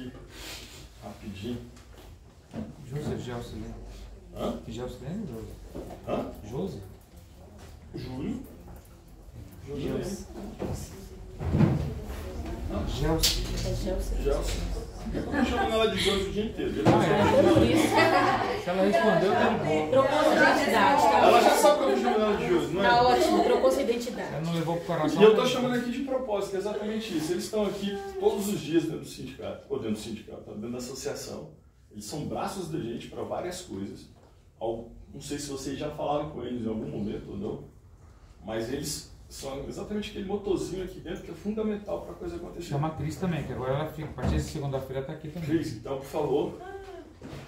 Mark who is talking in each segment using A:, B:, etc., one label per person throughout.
A: aqui, rapidinho.
B: José Gelsilene.
A: Hã?
B: Gelsilene, José?
A: Hã?
B: José?
A: Júlio.
B: Gelsi.
A: Gelsi. Eu tô chamando ela de Josi o dia inteiro.
B: Se ela respondeu, tá de boa.
C: Trocou sua identidade, tá?
A: Ela já sabe que eu tô chamando ela de Josi, não é?
C: Tá ótimo, trocou sua identidade.
B: Ela não levou pro coração.
A: E eu tô chamando aqui de propósito, que é exatamente isso. Eles estão aqui todos os dias dentro do sindicato, ou dentro do sindicato, dentro da associação. Eles são braços da gente para várias coisas. Não sei se vocês já falaram com eles em algum momento ou não, mas eles são exatamente aquele motorzinho aqui dentro que é fundamental para a coisa acontecer.
B: Chama a Cris também, que agora ela fica, a partir de segunda-feira ela tá aqui também.
A: Cris, então, por favor.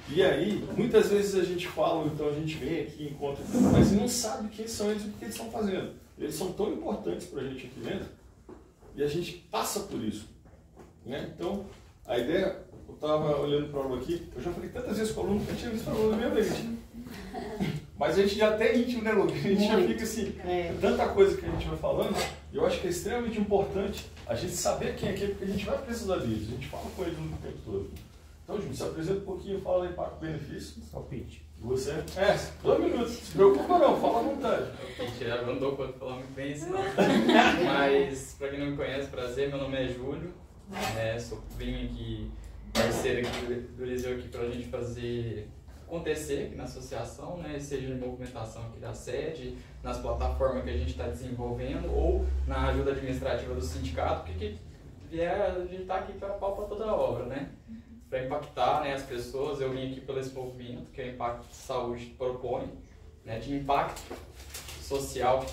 A: E aí, muitas vezes a gente fala, então a gente vem aqui, encontra, mas não sabe quem são eles e o que eles estão fazendo. Eles são tão importantes para a gente aqui dentro e a gente passa por isso. Né? Então, a ideia, eu estava olhando para o aluno aqui, eu já falei tantas vezes com o aluno que eu tinha visto o aluno na minha vez. Mas a gente já até íntimo, né, Lu? A gente já fica assim, tanta coisa que a gente vai falando, e eu acho que é extremamente importante a gente saber quem é quem, porque a gente vai precisar deles, a gente fala com eles o tempo todo. Então, Júlio, se apresenta um pouquinho, fala aí impacto-benefício.
B: Só o pitch.
A: Você? 2 minutos, se preocupa não, fala à vontade.
D: Eu não dou conta de falar muito bem isso não. Mas, pra quem não me conhece, prazer, meu nome é Júlio. Vim aqui, parceiro aqui do Eliseu aqui pra gente fazer acontecer aqui na associação, né, seja em movimentação aqui da sede, nas plataformas que a gente está desenvolvendo ou na ajuda administrativa do sindicato, porque vier, a gente está aqui para pau para toda a obra, né, para impactar, né, as pessoas. Eu vim aqui pelo esse movimento que é o Impacto de Saúde propõe, né, de impacto social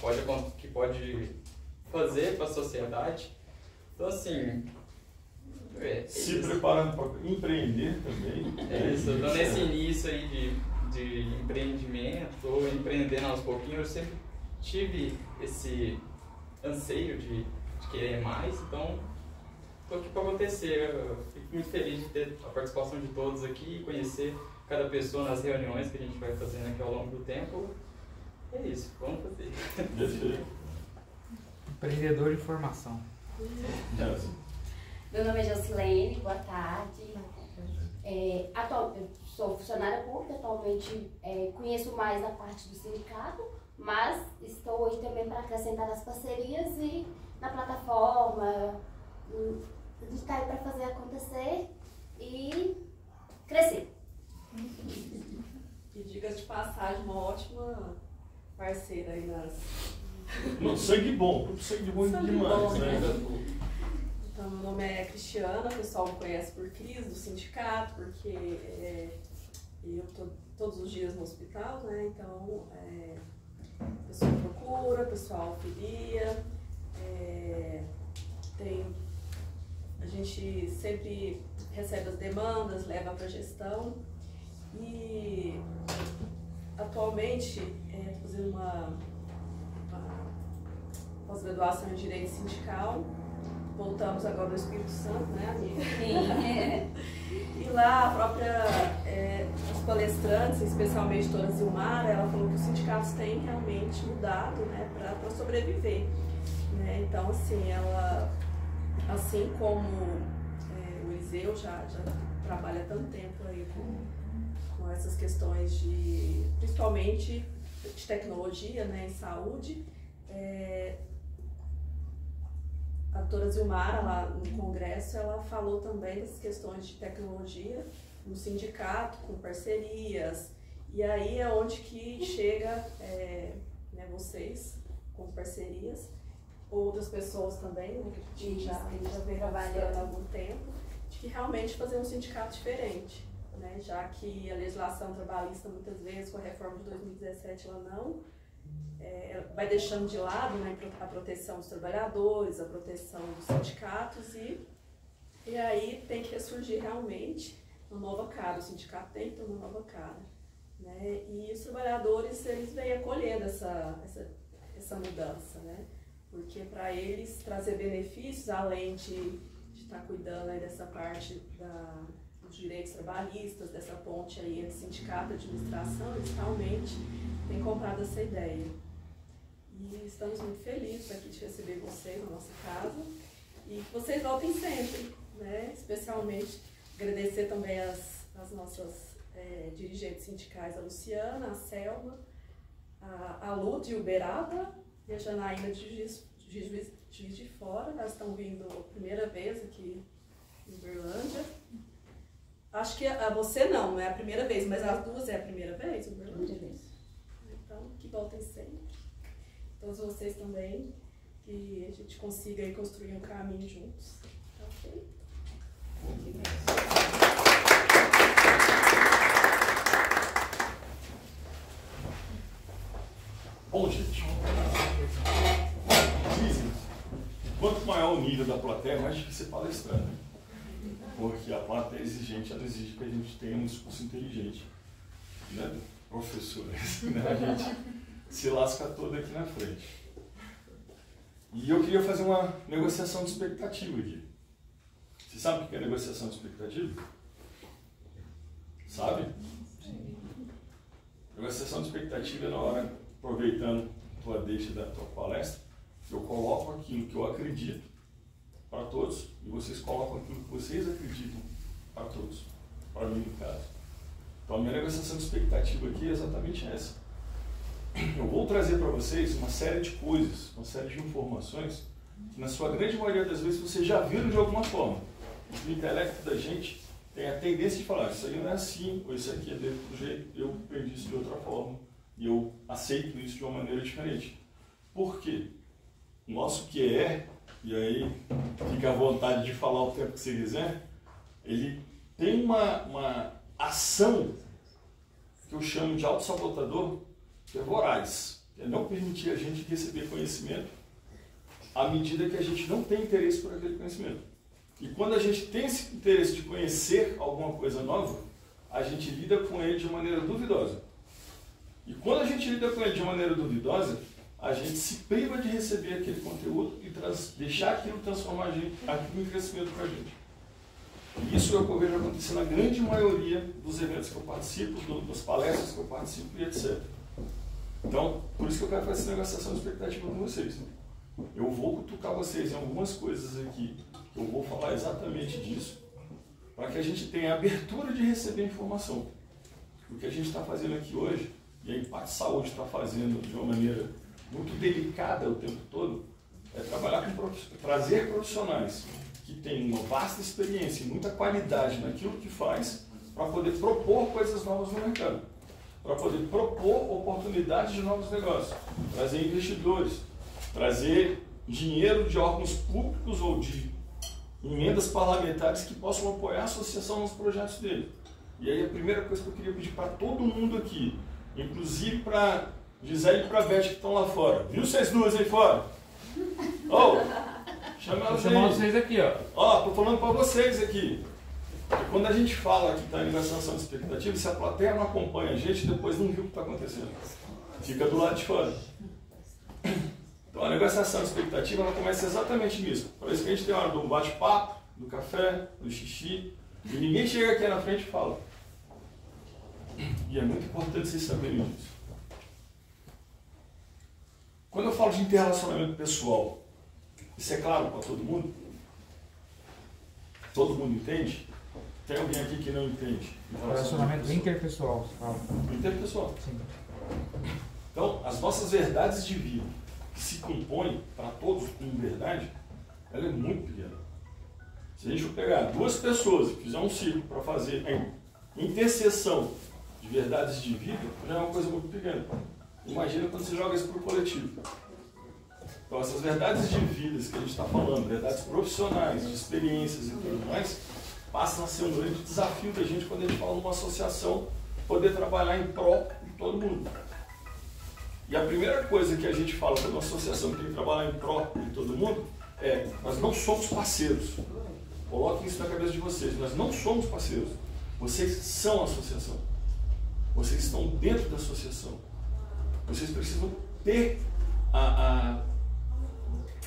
D: que pode fazer para a sociedade. Então, assim,
A: se preparando para empreender também.
D: É isso, eu estou nesse início aí de empreendimento, estou empreendendo aos pouquinhos. Eu sempre tive esse anseio de querer mais, então estou aqui para acontecer. Eu fico muito feliz de ter a participação de todos aqui, conhecer cada pessoa nas reuniões que a gente vai fazendo aqui ao longo do tempo. É isso, vamos fazer.
B: Empreendedor de formação.
E: Meu nome é Gelsilene, boa tarde. Eu sou funcionária pública, atualmente conheço mais a parte do sindicato, mas estou aí também para acrescentar as parcerias e na plataforma. A gente está aí para fazer acontecer e crescer.
F: E diga de passagem, uma ótima parceira aí nas...
A: Não, sangue bom, tudo sangue bom demais, né?
F: Então, meu nome é Cristiana, o pessoal me conhece por Cris, do sindicato, porque eu estou todos os dias no hospital, né? Então, o pessoal procura, o pessoal filia, a gente sempre recebe as demandas, leva para a gestão e atualmente estou fazendo uma pós-graduação em Direito Sindical. Voltamos agora ao Espírito Santo, né, amiga? Sim. E lá a própria, as palestrantes, especialmente Dona Zilmara, ela falou que os sindicatos têm realmente mudado, né, para sobreviver. Né? Então, assim, ela, assim como o Eliseu já trabalha há tanto tempo aí com essas questões principalmente de tecnologia, né, em saúde, a doutora Zilmara, lá no congresso, ela falou também das questões de tecnologia no sindicato, com parcerias, e aí é onde que chega né, vocês, com parcerias, outras pessoas também, né, que a gente já vem trabalhando há algum tempo, de que realmente fazer um sindicato diferente, né, já que a legislação trabalhista, muitas vezes, com a reforma de 2017, ela não vai deixando de lado, né, a proteção dos trabalhadores, a proteção dos sindicatos e aí tem que ressurgir realmente uma nova cara. O sindicato tem que ter uma nova cara, né? E os trabalhadores, eles vêm acolhendo essa mudança, né? Porque para eles trazer benefícios, além de estar cuidando aí dessa parte dos direitos trabalhistas, dessa ponte aí entre sindicato e administração, eles realmente têm comprado essa ideia. E estamos muito felizes aqui de receber vocês na nossa casa e que vocês voltem sempre, né? Especialmente Agradecer também as nossas dirigentes sindicais, a Luciana, a Selma, a Lud e o Beraba e a Janaína de Juiz de Fora. Elas estão vindo a primeira vez aqui em Uberlândia. Acho que você não é a primeira vez, mas as duas é a primeira vez em Uberlândia? Então, que voltem sempre. Todos vocês também, que a gente consiga aí construir um caminho juntos. Tá ok?
A: Bom, gente, dizem, quanto maior o nível da plateia, mais difícil é palestrar, né? Porque a plateia é exigente, ela exige que a gente tenha um discurso inteligente, né? Professores, né? A gente se lasca todo aqui na frente. E eu queria fazer uma negociação de expectativa aqui. Você sabe o que é negociação de expectativa? Sabe? Sim. Negociação de expectativa é na hora, aproveitando a tua deixa da tua palestra, eu coloco aquilo que eu acredito para todos e vocês colocam aquilo que vocês acreditam para todos, para mim no caso. Então a minha negociação de expectativa aqui é exatamente essa. Eu vou trazer para vocês uma série de coisas, uma série de informações que na sua grande maioria das vezes vocês já viram de alguma forma. O intelecto da gente tem a tendência de falar, isso aí não é assim, ou isso aqui é desse jeito, eu aprendi isso de outra forma e eu aceito isso de uma maneira diferente. Por quê? O nosso QE, e aí fica à vontade de falar o tempo que você quiser, ele tem uma ação que eu chamo de autossabotador, que é voraz, que é não permitir a gente receber conhecimento à medida que a gente não tem interesse por aquele conhecimento. E quando a gente tem esse interesse de conhecer alguma coisa nova, a gente lida com ele de maneira duvidosa. E quando a gente lida com ele de maneira duvidosa, a gente se priva de receber aquele conteúdo e deixar aquilo transformar aquilo em crescimento para a gente. E isso é o que eu vejo acontecer na grande maioria dos eventos que eu participo, das palestras que eu participo e etc. Então, por isso que eu quero fazer essa negociação de expectativa com vocês. Eu vou cutucar vocês em algumas coisas aqui, que eu vou falar exatamente disso, para que a gente tenha a abertura de receber informação. O que a gente está fazendo aqui hoje, e a Impacto Saúde está fazendo de uma maneira muito delicada o tempo todo, é trabalhar com trazer profissionais que têm uma vasta experiência e muita qualidade naquilo que faz, para poder propor coisas novas no mercado, para poder propor oportunidades de novos negócios, trazer investidores, trazer dinheiro de órgãos públicos ou de emendas parlamentares que possam apoiar a associação nos projetos dele. E aí a primeira coisa que eu queria pedir para todo mundo aqui, inclusive para Gisele e para a Beth que estão lá fora. Viu vocês duas aí fora? Chama elas aí.
B: Vocês aqui,
A: Ó, tô falando para vocês aqui. Quando a gente fala que está em negociação de expectativa, se a plateia não acompanha a gente, depois não viu o que está acontecendo. Fica do lado de fora. Então a negociação de expectativa ela começa exatamente nisso. Por isso que a gente tem a hora do bate-papo, do café, do xixi, e ninguém chega aqui na frente e fala. E é muito importante vocês saberem disso. Quando eu falo de interrelacionamento pessoal, isso é claro para todo mundo? Todo mundo entende? Tem alguém aqui que não entende?
B: Relacionamento interpessoal, você fala.
A: Interpessoal.
B: Sim.
A: Então, as nossas verdades de vida, que se compõem para todos como verdade, ela é muito pequena. Se a gente for pegar duas pessoas e fizer um ciclo para fazer a interseção de verdades de vida, já é uma coisa muito pequena. Imagina quando você joga isso para o coletivo. Então, essas verdades de vidas que a gente está falando, verdades profissionais, de experiências e tudo mais, passam a ser um grande desafio da gente quando a gente fala numa associação, poder trabalhar em prol de todo mundo. E a primeira coisa que a gente fala para uma associação que tem que trabalhar em prol de todo mundo é: nós não somos parceiros. Coloquem isso na cabeça de vocês. Nós não somos parceiros. Vocês são a associação. Vocês estão dentro da associação. Vocês precisam ter a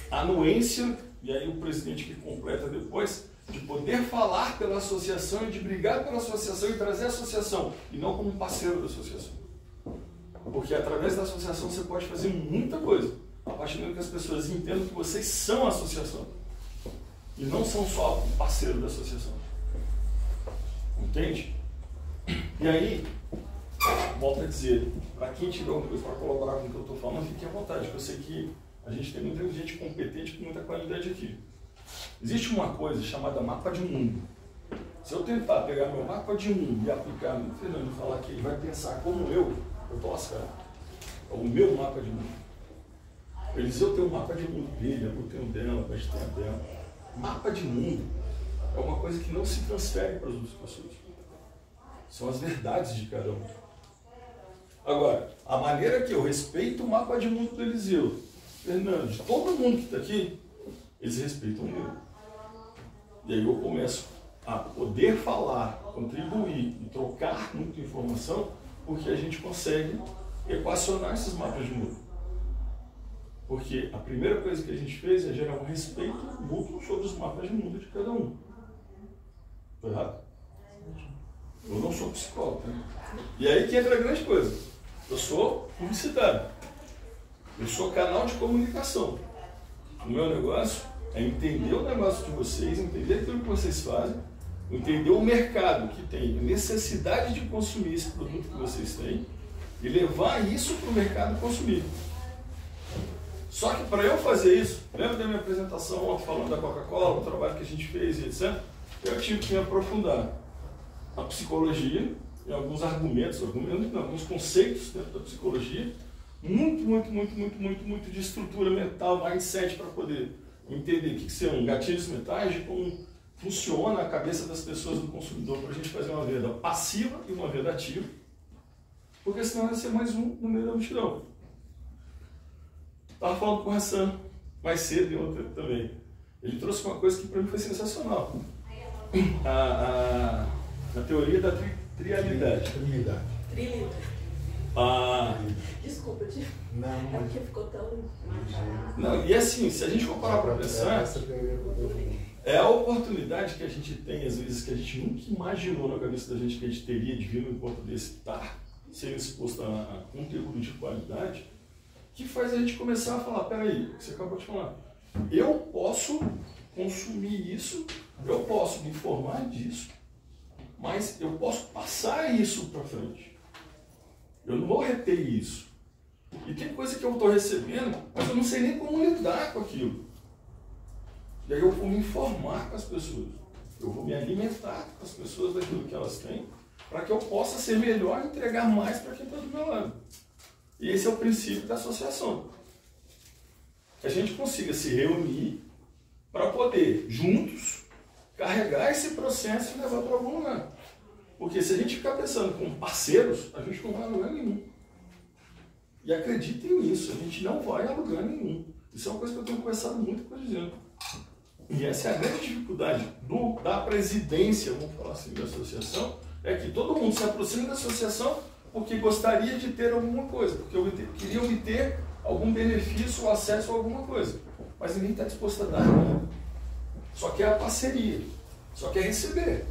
A: anuência, e aí o presidente que completa depois, de poder falar pela associação e de brigar pela associação e trazer a associação, e não como um parceiro da associação. Porque através da associação você pode fazer muita coisa, a partir do momento que as pessoas entendam que vocês são a associação e não são só um parceiro da associação. Entende? E aí, volto a dizer, para quem tiver alguma coisa para colaborar com o que eu estou falando, fique à vontade, porque eu sei que a gente tem muita gente competente com muita qualidade aqui. Existe uma coisa chamada mapa de mundo. Se eu tentar pegar meu mapa de mundo e aplicar no Fernando e falar que ele vai pensar como eu estou lascado. É o meu mapa de mundo. Eliseu tem um mapa de mundo dele, eu tenho dela, a gente tem a dela. Mapa de mundo é uma coisa que não se transfere para as outras pessoas. São as verdades de cada um. Agora, a maneira que eu respeito o mapa de mundo do Eliseu, Fernando, de todo mundo que está aqui, eles respeitam o meu. E aí eu começo a poder falar, contribuir e trocar muita informação, porque a gente consegue equacionar esses mapas de mundo. Porque a primeira coisa que a gente fez é gerar um respeito mútuo sobre os mapas de mundo de cada um. Estou errado? Eu não sou psicólogo. Né? E aí que entra a grande coisa. Eu sou publicitário. Eu sou canal de comunicação. O meu negócio é entender o negócio de vocês, entender aquilo que vocês fazem, entender o mercado que tem necessidade de consumir esse produto que vocês têm e levar isso para o mercado consumir. Só que para eu fazer isso, lembra da minha apresentação ontem falando da Coca-Cola, o trabalho que a gente fez e etc., eu tive que me aprofundar na psicologia, em alguns argumentos, em alguns conceitos dentro da psicologia, muito de estrutura mental, mindset, para poder entender o que são gatilhos mentais, de como funciona a cabeça das pessoas do consumidor, para a gente fazer uma venda passiva e uma venda ativa, porque senão vai ser mais um no meio da multidão. Estava falando com o Hassan mais cedo e ontem também. Ele trouxe uma coisa que para mim foi sensacional. A teoria da trialidade.
F: Trilidade.
E: Desculpa, tio.
B: Não,
E: É porque ficou tão...
A: Não, e assim, se a gente for parar para pensar, é a oportunidade que a gente tem, às vezes, que a gente nunca imaginou na cabeça da gente que a gente teria de vir no encontro desse, estar sendo exposto a conteúdo de qualidade, que faz a gente começar a falar, peraí, o que você acabou de falar, eu posso consumir isso, eu posso me informar disso, mas eu posso passar isso para frente. Eu não vou reter isso. E tem coisa que eu estou recebendo, mas eu não sei nem como lidar com aquilo. E aí eu vou me informar com as pessoas. Eu vou me alimentar com as pessoas daquilo que elas têm, para que eu possa ser melhor e entregar mais para quem está do meu lado. E esse é o princípio da associação. Que a gente consiga se reunir para poder, juntos, carregar esse processo e levar para algum lugar. Porque se a gente ficar pensando com parceiros, a gente não vai a lugar nenhum. E acreditem nisso, a gente não vai a lugar nenhum. Isso é uma coisa que eu tenho conversado muito com eles dizendo. E essa é a grande dificuldade da presidência, vamos falar assim, da associação, é que todo mundo se aproxima da associação porque gostaria de ter alguma coisa, porque queria obter algum benefício ou acesso a alguma coisa. Mas ninguém está disposto a dar nada. Só quer a parceria, só quer receber.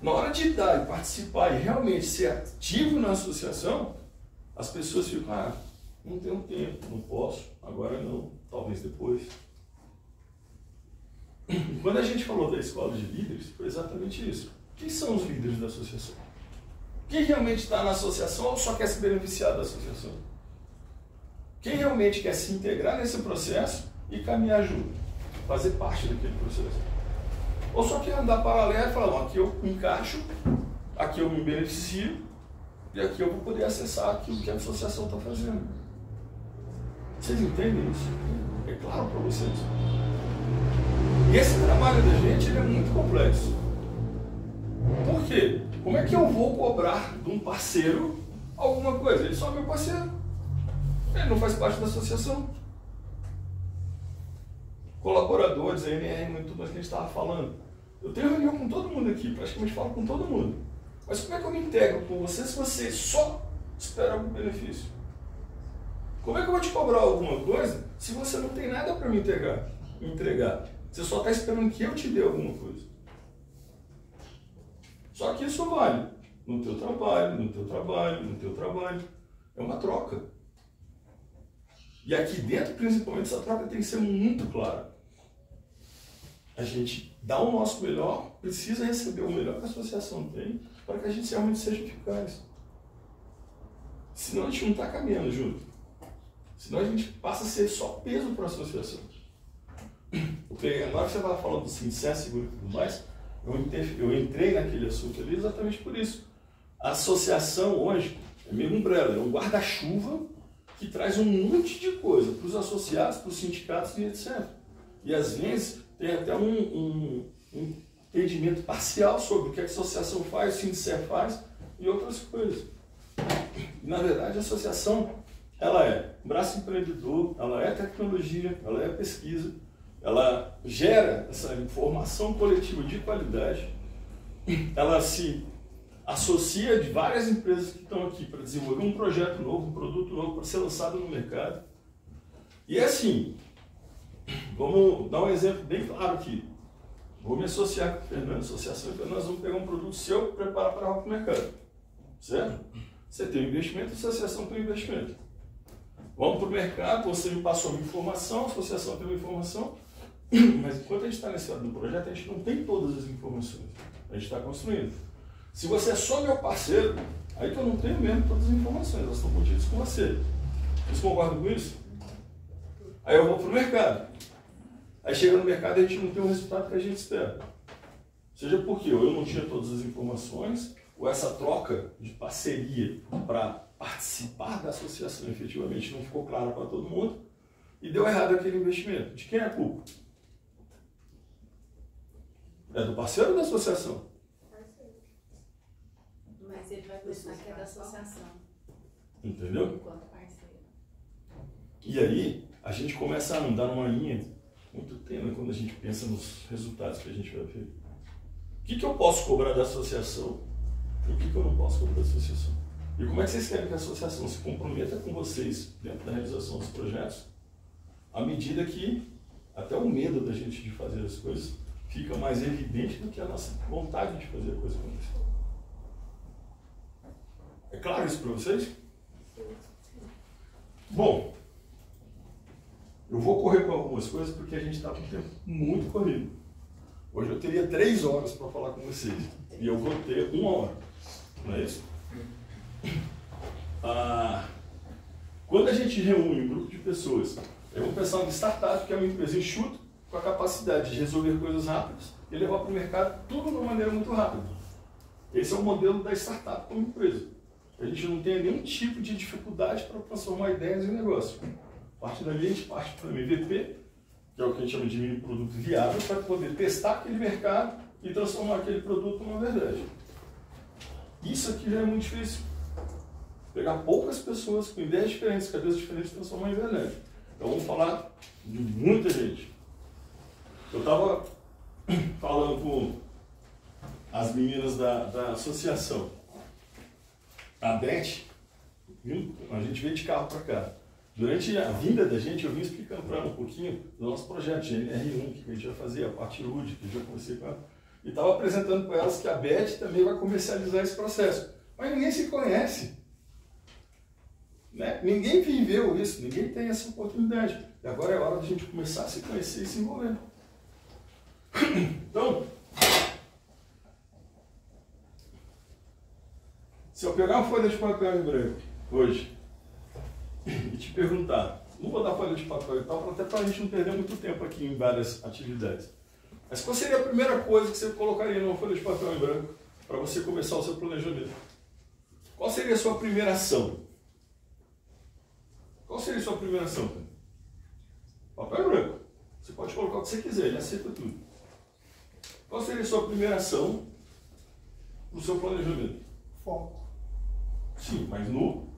A: Na hora de dar e participar e realmente ser ativo na associação, as pessoas ficam, não tenho tempo, não posso, agora não, talvez depois. Quando a gente falou da escola de líderes, foi exatamente isso. Quem são os líderes da associação? Quem realmente está na associação ou só quer se beneficiar da associação? Quem realmente quer se integrar nesse processo e caminhar junto, fazer parte daquele processo? Ou só quer andar paralelo e falar, não, aqui eu encaixo, aqui eu me beneficio e aqui eu vou poder acessar aquilo que a associação está fazendo. Vocês entendem isso? É claro para vocês. E esse trabalho da gente ele é muito complexo. Por quê? Como é que eu vou cobrar de um parceiro alguma coisa? Ele só é meu parceiro. Ele não faz parte da associação. Colaboradores, a NR, tudo mais que a gente estava falando. Eu tenho reunião com todo mundo aqui, praticamente falo com todo mundo. Mas como é que eu me integro com você se você só espera algum benefício? Como é que eu vou te cobrar alguma coisa se você não tem nada para me entregar? Você só está esperando que eu te dê alguma coisa. Só que isso vale no teu trabalho, no teu trabalho, no teu trabalho. É uma troca. E aqui dentro, principalmente, essa troca tem que ser muito clara. A gente dá o nosso melhor, precisa receber o melhor que a associação tem para que a gente realmente seja eficaz. Senão a gente não está caminhando junto. Senão a gente passa a ser só peso para a associação. Agora que você estava falando do Sincero, seguro e tudo mais, eu entrei naquele assunto ali exatamente por isso. A associação hoje é meio umbrella, é um guarda-chuva que traz um monte de coisa para os associados, para os sindicatos e etc. E às vezes tem até um entendimento parcial sobre o que a associação faz, o Sincero faz e outras coisas. Na verdade, a associação, ela é braço empreendedor, ela é tecnologia, ela é pesquisa, ela gera essa informação coletiva de qualidade, ela se associa de várias empresas que estão aqui para desenvolver um projeto novo, um produto novo para ser lançado no mercado. E é assim, vamos dar um exemplo bem claro aqui. Vou me associar com o Fernando, associação, então nós vamos pegar um produto seu e preparar para o mercado. Certo? Você tem um investimento, a associação tem um investimento. Vamos para o mercado, você me passou uma informação, a associação tem uma informação, mas enquanto a gente está nesse lado do projeto, a gente não tem todas as informações. A gente está construindo. Se você é só meu parceiro, aí que eu não tenho mesmo todas as informações, elas estão contidas com você. Vocês concordam com isso? Aí eu vou para o mercado. Aí chega no mercado e a gente não tem o resultado que a gente espera. Seja porque ou eu não tinha todas as informações, ou essa troca de parceria para participar da associação efetivamente não ficou clara para todo mundo e deu errado aquele investimento. De quem é a culpa? É do parceiro ou da associação?
G: Mas ele vai pensar que é da associação.
A: Entendeu?
G: Enquanto parceiro.
A: E aí a gente começa a andar numa linha muito tênue quando a gente pensa nos resultados que a gente vai ver. O que eu posso cobrar da associação e o que eu não posso cobrar da associação? E como é que vocês querem que a associação se comprometa com vocês dentro da realização dos projetos, à medida que até o medo da gente de fazer as coisas fica mais evidente do que a nossa vontade de fazer a coisa acontecer. É claro isso para vocês? Bom, eu vou correr com algumas coisas porque a gente está com um tempo muito corrido. Hoje eu teria 3 horas para falar com vocês e eu vou ter 1 hora, não é isso? Quando a gente reúne um grupo de pessoas, eu vou pensar em startup, que é uma empresa enxuta, com a capacidade de resolver coisas rápidas e levar para o mercado tudo de uma maneira muito rápida. Esse é o modelo da startup como empresa. A gente não tem nenhum tipo de dificuldade para transformar ideias em negócio. A partir dali a gente parte para o MVP, que é o que a gente chama de mini produto viável, para poder testar aquele mercado e transformar aquele produto numa verdade. Isso aqui já é muito difícil. Pegar poucas pessoas com ideias diferentes, cabeças diferentes, e transformar em verdade. Então vamos falar de muita gente. Eu estava falando com as meninas da associação. A Beth, a gente veio de carro para cá. Durante a vinda da gente, eu vim explicando para ela um pouquinho do nosso projeto de NR1, que a gente vai fazer, a parte UD, que eu já comecei com ela. E estava apresentando para elas que a Beth também vai comercializar esse processo. Mas ninguém se conhece. Né? Ninguém viveu isso, ninguém tem essa oportunidade. E agora é hora de a gente começar a se conhecer e se envolver. Então, se eu pegar uma folha de papel em branco hoje e te perguntar, não vou dar folha de papel e tal, até para a gente não perder muito tempo aqui em várias atividades. Mas qual seria a primeira coisa que você colocaria numa folha de papel em branco para você começar o seu planejamento? Qual seria a sua primeira ação? Qual seria a sua primeira ação? Papel em branco. Você pode colocar o que você quiser, ele aceita tudo. Qual seria a sua primeira ação no seu planejamento?
H: Foco.
A: Sim, mas no...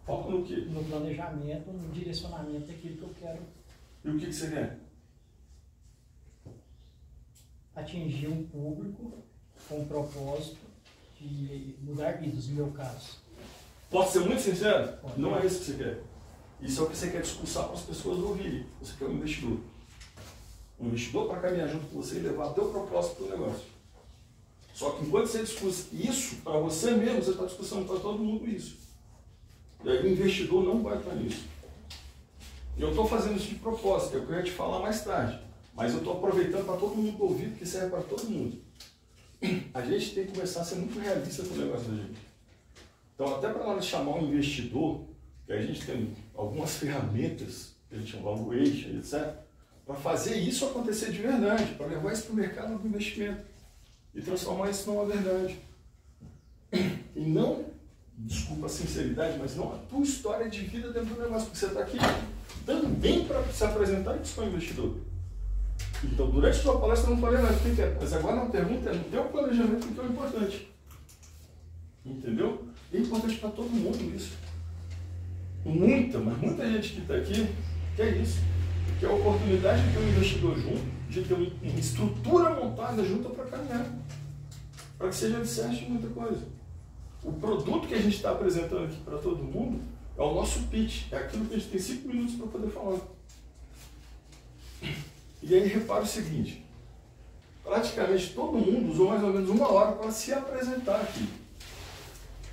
A: Foco no quê?
H: No planejamento, no direcionamento daquilo que eu quero
A: E o que você quer?
H: atingir um público com o propósito de mudar vidas, no meu caso.
A: Posso ser muito sincero?
H: Pode.
A: Não é isso que você quer. Isso é o que você quer discursar para as pessoas ouvirem. Você quer um investidor. Um investidor para caminhar junto com você e levar o teu propósito para o negócio. Só que enquanto você discute isso para você mesmo, você está discussando para todo mundo isso. E aí o investidor não vai estar nisso. E eu estou fazendo isso de propósito, é o que eu ia te falar mais tarde. Mas eu estou aproveitando para todo mundo ouvir, porque serve para todo mundo. A gente tem que começar a ser muito realista com o negócio da gente. Então, até para nós chamar um investidor, que a gente tem algumas ferramentas, que a gente chama o eixo, etc., para fazer isso acontecer de verdade, para levar isso para o mercado do investimento e transformar isso numa verdade. E não, desculpa a sinceridade, mas não a tua história de vida dentro do negócio, porque você está aqui também para se apresentar isso para o investidor. Então, durante a sua palestra eu não falei nada, mas agora a pergunta é no teu planejamento que é o importante. Entendeu? É importante para todo mundo isso. Mas muita gente que está aqui quer isso. Quer a oportunidade de ter um investidor junto, de ter uma estrutura montada junto para caminhar. Para que seja alicerce de muita coisa. O produto que a gente está apresentando aqui para todo mundo é o nosso pitch. É aquilo que a gente tem 5 minutos para poder falar. E aí repara o seguinte, praticamente todo mundo usou mais ou menos 1 hora para se apresentar aqui.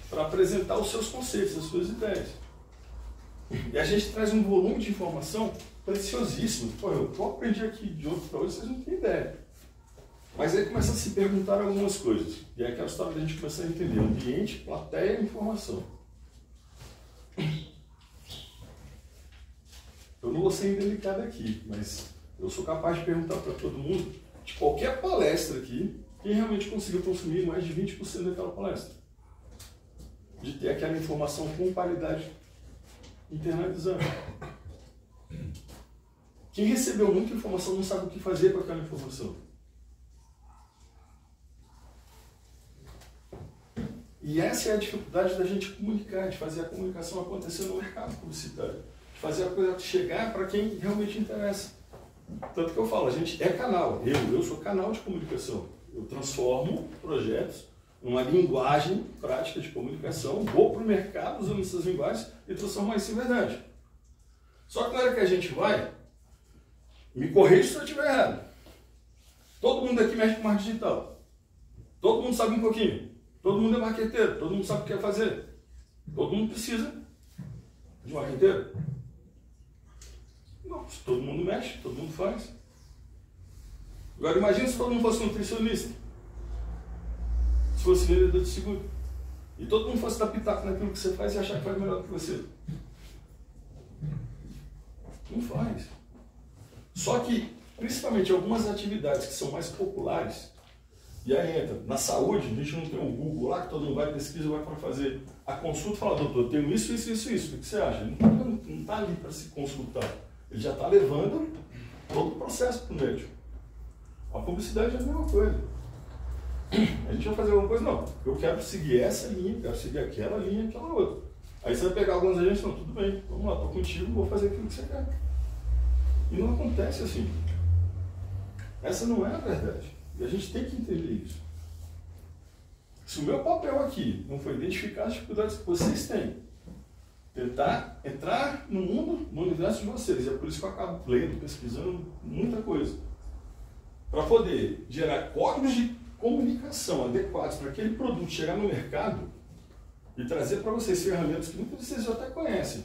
A: Para apresentar os seus conceitos, as suas ideias. E a gente traz um volume de informação preciosíssimo. Pô, eu aprendi aqui de outro para hoje, vocês não têm ideia. Mas aí começa a se perguntar algumas coisas. E é aquela história da gente começar a entender ambiente, plateia e informação. Eu não vou ser indelicado aqui, mas eu sou capaz de perguntar para todo mundo, de qualquer palestra aqui, quem realmente conseguiu consumir mais de 20% daquela palestra. De ter aquela informação com qualidade internalizada. Quem recebeu muita informação não sabe o que fazer com aquela informação. E essa é a dificuldade da gente comunicar, de fazer a comunicação acontecer no mercado publicitário. De fazer a coisa chegar para quem realmente interessa. Tanto que eu falo, a gente é canal. Eu sou canal de comunicação. Eu transformo projetos numa linguagem prática de comunicação, vou para o mercado usando essas linguagens e transformar isso em verdade. Só que na hora que a gente vai, me corrija se eu estiver errado. Todo mundo aqui mexe com marketing digital. Todo mundo sabe um pouquinho. Todo mundo é marqueteiro. Todo mundo sabe o que quer fazer. Todo mundo precisa de marqueteiro. Não, se todo mundo mexe, todo mundo faz. Agora imagine se todo mundo fosse nutricionista. Se fosse vendedor de seguro. E todo mundo fosse dar pitaco naquilo que você faz e achar que faz melhor que você. Não faz. Só que, principalmente, algumas atividades que são mais populares, e aí entra, na saúde, a gente não tem o Google lá, que todo mundo vai, pesquisa, vai para fazer a consulta e fala, doutor, eu tenho isso, isso, isso, isso. O que você acha? Ele não está ali para se consultar. Ele já está levando todo o processo para o médico. A publicidade é a mesma coisa. A gente vai fazer alguma coisa? Não. Eu quero seguir essa linha, quero seguir aquela linha, aquela outra. Aí você vai pegar alguns agentes e falar, tudo bem, vamos lá, estou contigo, vou fazer aquilo que você quer. E não acontece assim. Essa não é a verdade. E a gente tem que entender isso. Se o meu papel aqui não foi identificar as dificuldades que vocês têm, tentar entrar no mundo, no universo de vocês, e é por isso que eu acabo lendo, pesquisando muita coisa, para poder gerar códigos de comunicação adequados para aquele produto chegar no mercado e trazer para vocês ferramentas que muitas vezes vocês até conhecem,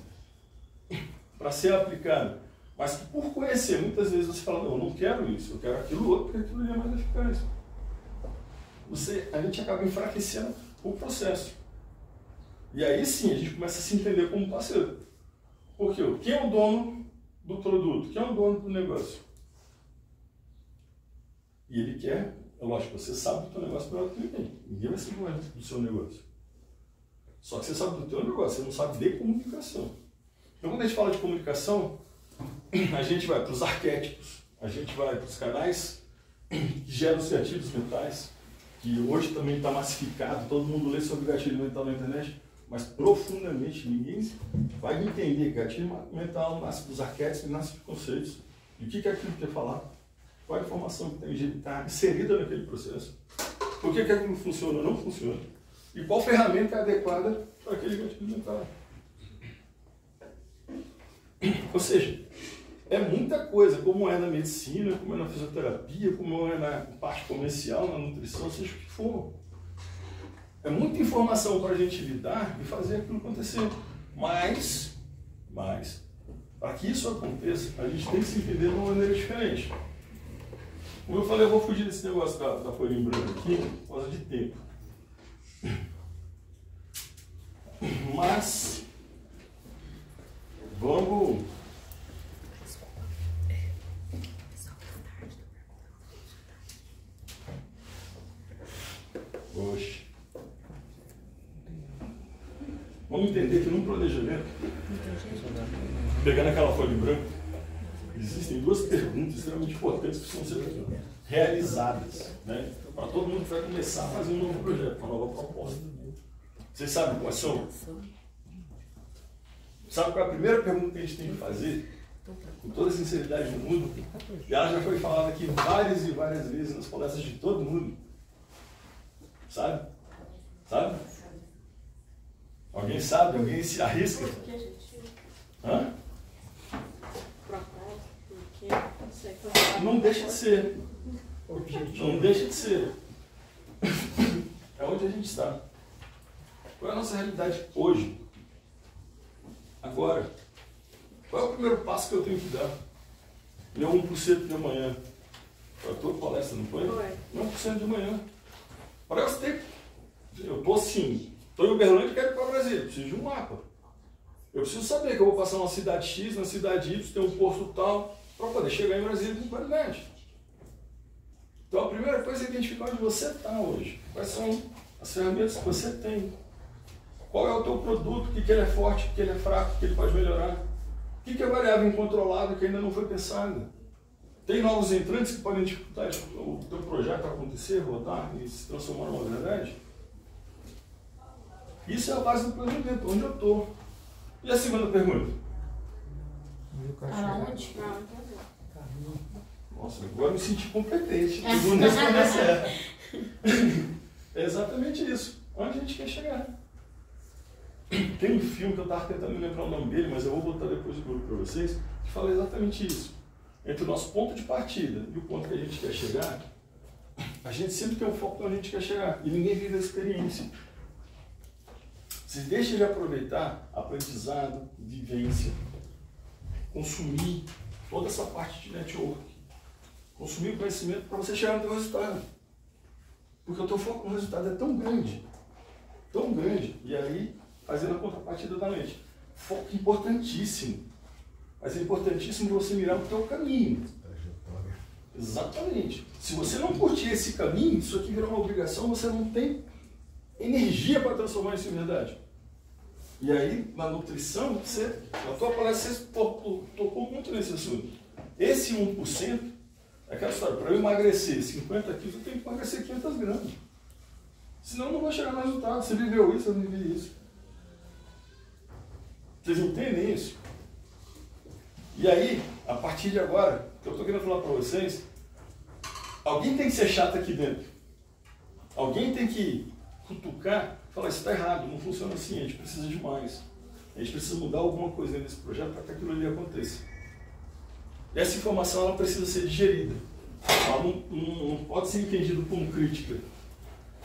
A: para ser aplicado. Mas que por conhecer, muitas vezes você fala, não, eu não quero isso, eu quero aquilo outro, porque aquilo ali é mais eficaz. A gente acaba enfraquecendo o processo. E aí sim, a gente começa a se entender como parceiro. Porque quem é o dono do produto? Quem é o dono do negócio? E ele quer, é lógico, você sabe do teu negócio melhor do que ninguém. Ninguém vai ser dono do seu negócio. Só que você sabe do teu negócio, você não sabe de comunicação. Então quando a gente fala de comunicação, a gente vai para os arquétipos, a gente vai para os canais que geram os gatilhos mentais, que hoje também está massificado, todo mundo lê sobre gatilho mental na internet, mas profundamente ninguém vai entender que gatilho mental nasce dos arquétipos, nasce de conceitos. E o que é aquilo que quer falar? Qual a informação que está inserida naquele processo? Por que aquilo funciona ou não funciona? E qual ferramenta é adequada para aquele gatilho mental? Ou seja, é muita coisa, como é na medicina, como é na fisioterapia, como é na parte comercial, na nutrição, seja o que for. É muita informação para a gente lidar e fazer aquilo acontecer. Mas, para que isso aconteça, a gente tem que se entender de uma maneira diferente. Como eu falei, eu vou fugir desse negócio da folha em branco aqui por causa de tempo. Mas vamos. Oxe. Vamos entender que num planejamento, pegando aquela folha em branco, existem duas perguntas extremamente importantes que precisam ser realizadas, né? Para todo mundo que vai começar a fazer um novo projeto, uma nova proposta. Vocês sabem quais são? Sabe qual é a primeira pergunta que a gente tem que fazer? Com toda a sinceridade do mundo, e ela já foi falada aqui várias e várias vezes nas palestras de todo mundo. Sabe? Sabe? Alguém sabe? Alguém se arrisca? Hã? Não deixa de ser. Não deixa de ser. É onde a gente está. Qual é a nossa realidade hoje? Agora. Qual é o primeiro passo que eu tenho que dar? Meu 1% de amanhã. Foi a tua palestra, não foi? Foi. 1% de amanhã. Para eu ter. Eu estou assim. Estou em Uberlândia e quero ir para Brasília. Preciso de um mapa. Eu preciso saber que eu vou passar na cidade X, na cidade Y, tem um posto tal, para poder chegar em Brasília com qualidade. Então a primeira coisa é identificar onde você está hoje. Quais são as ferramentas que você tem. Qual é o teu produto, o que ele é forte, o que ele é fraco, o que ele pode melhorar. O que é variável incontrolável que ainda não foi pensada. Tem novos entrantes que podem dificultar o teu projeto a acontecer, rodar e se transformar numa verdade. Isso é a base do planejamento, onde eu estou. E a segunda pergunta?
C: Aonde?
A: Nossa, agora eu me senti competente. Todo mundo respondeu certo. É exatamente isso. Onde a gente quer chegar? Tem um filme que eu estava tentando me lembrar o nome dele, mas eu vou botar depois do grupo para vocês, que fala exatamente isso. Entre o nosso ponto de partida e o ponto que a gente quer chegar, a gente sempre tem um foco onde a gente quer chegar. E ninguém vive a experiência. Vocês deixem de aproveitar aprendizado, vivência, consumir toda essa parte de network, consumir o conhecimento para você chegar no teu resultado. Porque o teu foco no resultado é tão grande, e aí, fazendo a contrapartida da mente. Foco importantíssimo, mas é importantíssimo de você mirar o teu caminho. Exatamente. Se você não curtir esse caminho, isso aqui virá uma obrigação, você não tem energia para transformar isso em verdade. E aí, na nutrição, na tua palestra, você tocou muito nesse assunto. Esse 1%, é aquela história, para eu emagrecer 50 quilos, eu tenho que emagrecer 500 gramas. Senão eu não vou chegar no resultado. Você viveu isso, eu não vivi isso. Vocês entendem isso? E aí, a partir de agora, o que eu estou querendo falar para vocês, alguém tem que ser chato aqui dentro. Alguém tem que cutucar, falar, isso está errado, não funciona assim, a gente precisa de mais. A gente precisa mudar alguma coisa nesse projeto para que aquilo ali aconteça. E essa informação ela precisa ser digerida. Ela não pode ser entendida como crítica.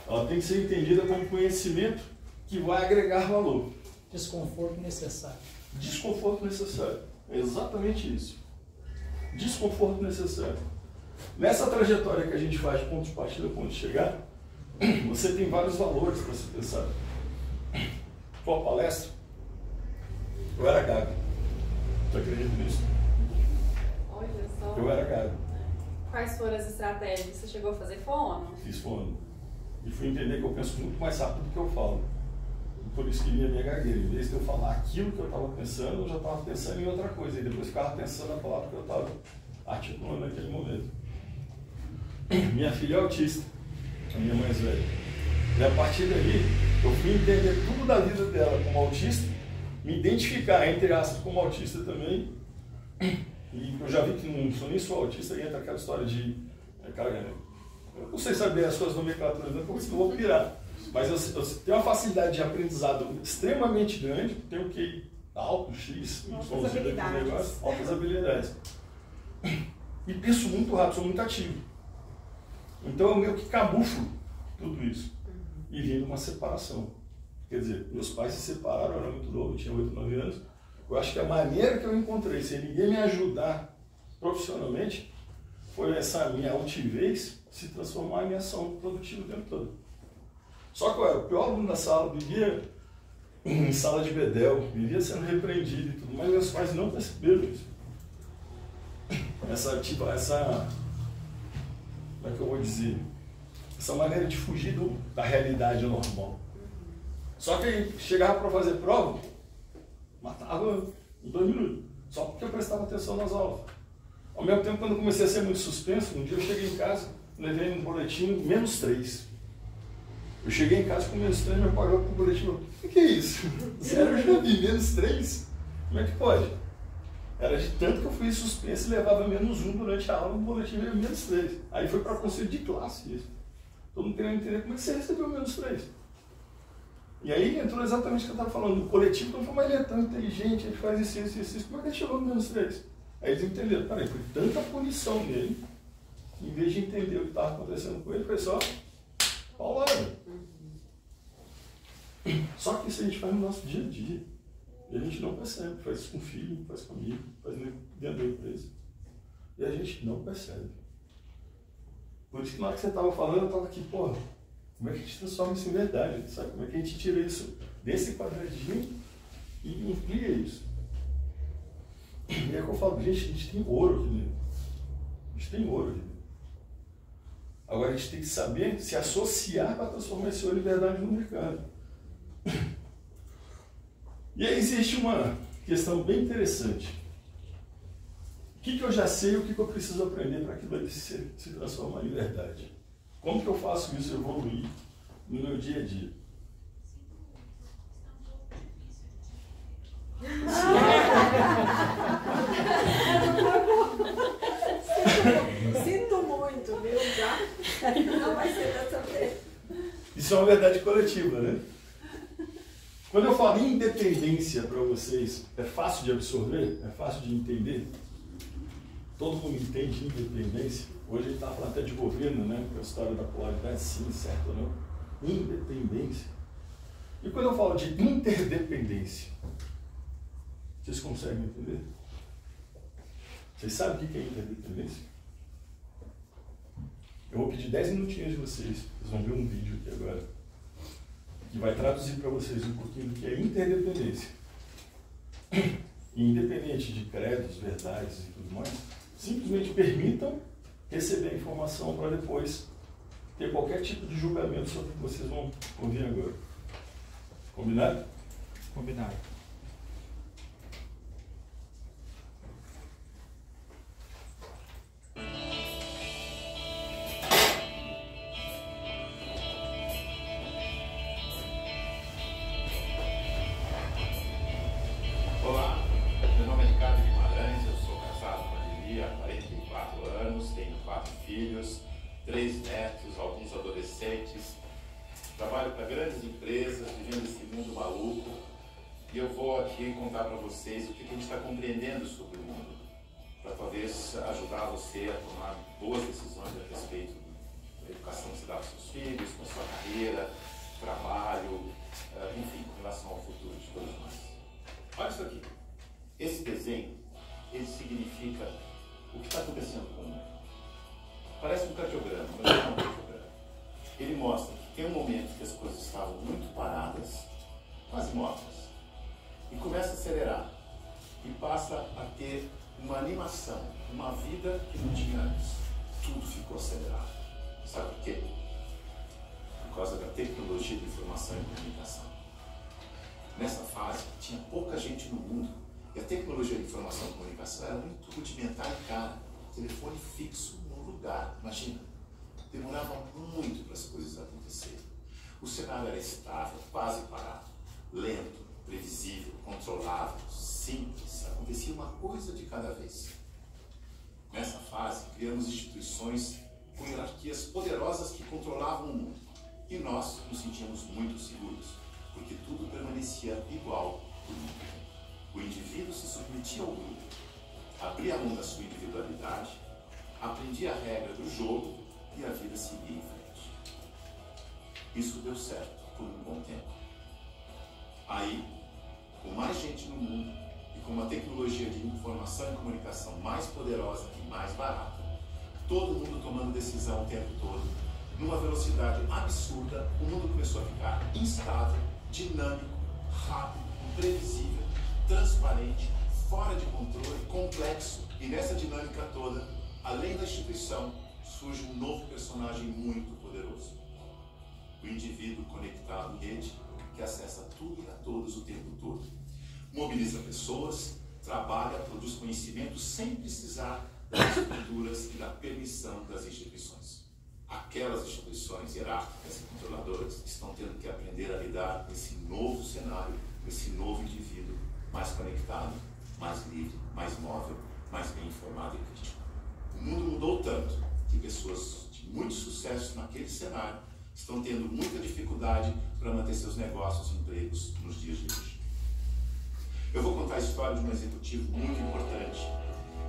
A: Ela tem que ser entendida como conhecimento que vai agregar valor.
H: Desconforto necessário.
A: Desconforto necessário. É exatamente isso. Desconforto necessário. Nessa trajetória que a gente faz de ponto de partida a ponto de chegar, você tem vários valores para se pensar. Tua palestra, eu era gago. Você acredita nisso?
F: Olha só.
A: Eu era gago.
F: Quais foram as estratégias? Você chegou a fazer fono?
A: Fiz fono. E fui entender que eu penso muito mais rápido do que eu falo. E por isso que vinha a minha gagueira. Em vez de eu falar aquilo que eu estava pensando, eu já estava pensando em outra coisa. E depois ficava pensando na palavra que eu estava articulando naquele momento. Minha filha é autista, a minha mais velha. E a partir dali, eu fui entender tudo da vida dela como autista, me identificar, entre aspas, como autista também. E eu já vi que não sou nem só autista, e entra aquela história de... eu não sei saber as suas nomenclaturas, porque eu vou pirar. Mas eu tenho uma facilidade de aprendizado extremamente grande, tenho o QI alto, X,
G: altas habilidades.
A: Altas habilidades. E penso muito rápido, sou muito ativo. Então eu meio que camuflo tudo isso. E vim de uma separação. Quer dizer, meus pais se separaram, eu era muito novo, eu tinha 8, 9 anos. Eu acho que a maneira que eu encontrei, sem ninguém me ajudar profissionalmente, foi essa minha altivez se transformar em minha ação produtiva o tempo todo. Só que eu era o pior aluno da sala, vivia em sala de bedel, vivia sendo repreendido e tudo, mas meus pais não perceberam isso. Como é que eu vou dizer? Essa maneira de fugir da realidade normal. Só que aí chegava para fazer prova, matava em 2 minutos, só porque eu prestava atenção nas aulas. Ao mesmo tempo, quando eu comecei a ser muito suspenso, um dia eu cheguei em casa, levei um boletim -3. Eu cheguei em casa com -3, meu pai olhou pro boletim e falou: o que é isso? Sério, eu já vi -3? Como é que pode? Era de tanto que eu fui suspenso e levava -1 durante a aula, o boletim veio -3. Aí foi para conselho de classe isso. Todo mundo querendo entender como é que você recebeu -3. E aí entrou exatamente o que eu estava falando, do coletivo, então mas ele é tão inteligente, ele faz isso, como é que ele chegou no -3? Aí eles entenderam, peraí, foi tanta punição nele, que em vez de entender o que estava acontecendo com ele, foi só paulada. Só que isso a gente faz no nosso dia a dia. E a gente não percebe, faz isso com o filho, faz com amigo, faz dentro da empresa. E a gente não percebe. Por isso que na hora que você estava falando, eu estava aqui, porra, como é que a gente transforma isso em verdade? Sabe? Como é que a gente tira isso desse quadradinho e amplia isso? E é que eu falo, gente, a gente tem ouro aqui dentro. A gente tem ouro aqui dentro. Agora a gente tem que saber se associar para transformar esse ouro em verdade no mercado. E aí existe uma questão bem interessante. O que eu já sei e o que eu preciso aprender para aquilo ali se transformar em verdade? Como que eu faço isso evoluir no meu dia a dia?
F: Sinto muito, viu? Já não vai ser dessa vez.
A: Isso é uma verdade coletiva, né? Quando eu falo em independência para vocês, é fácil de absorver? É fácil de entender? Todo mundo entende independência? Hoje a gente está falando até de governo, né? Com a história da polaridade, sim, certo ou não? Independência. E quando eu falo de interdependência, vocês conseguem entender? Vocês sabem o que é interdependência? Eu vou pedir 10 minutinhos de vocês. Vocês vão ver um vídeo aqui agora que vai traduzir para vocês um pouquinho do que é interdependência. E independente de credos, verdades e tudo mais, simplesmente permitam receber a informação para depois ter qualquer tipo de julgamento sobre o que vocês vão ouvir agora. Combinado?
B: Combinado.
I: Olá, meu nome é Ricardo Guimarães, eu sou casado com a Lili há 44 anos, tenho 4 filhos, 3 netos, alguns adolescentes, trabalho para grandes empresas, vivendo esse mundo maluco, e eu vou aqui contar para vocês o que a gente está compreendendo sobre o mundo, para talvez ajudar você a tomar boas decisões a respeito da educação que você dá aos seus filhos, com a sua carreira, trabalho, enfim, com relação ao futuro de todos nós. Olha isso aqui. Esse desenho, ele significa o que está acontecendo com o mundo. Parece um cardiograma, mas não é um cardiograma. Ele mostra que tem um momento que as coisas estavam muito paradas, quase mortas, e começa a acelerar. E passa a ter uma animação, uma vida que não tinha antes. Tudo ficou acelerado. Sabe por quê? Por causa da tecnologia de informação e comunicação. Nessa fase, tinha pouca gente no mundo e a tecnologia de informação e comunicação era muito rudimentar e cara. Telefone fixo no lugar, imagina. Demorava muito para as coisas acontecerem. O cenário era estável, quase parado, lento, previsível, controlável, simples. Acontecia uma coisa de cada vez. Nessa fase, criamos instituições com hierarquias poderosas que controlavam o mundo. E nós nos sentíamos muito seguros, porque tudo permanecia igual por muito tempo. O indivíduo se submetia ao grupo, abria mão da sua individualidade, aprendia a regra do jogo e a vida seguia em frente. Isso deu certo por um bom tempo. Aí, com mais gente no mundo e com uma tecnologia de informação e comunicação mais poderosa e mais barata, todo mundo tomando decisão o tempo todo, numa velocidade absurda, o mundo começou a ficar instável, dinâmico, rápido, imprevisível, transparente, fora de controle, complexo. E nessa dinâmica toda, além da instituição, surge um novo personagem muito poderoso. O indivíduo conectado em rede, que acessa tudo e a todos o tempo todo. Mobiliza pessoas, trabalha, produz conhecimento sem precisar das estruturas e da permissão das instituições. Aquelas instituições hierárquicas e controladoras estão tendo que aprender a lidar com esse novo cenário, com esse novo indivíduo mais conectado, mais livre, mais móvel, mais bem informado e crítico. O mundo mudou tanto que pessoas de muito sucesso naquele cenário estão tendo muita dificuldade para manter seus negócios e empregos nos dias de hoje. Eu vou contar a história de um executivo muito importante,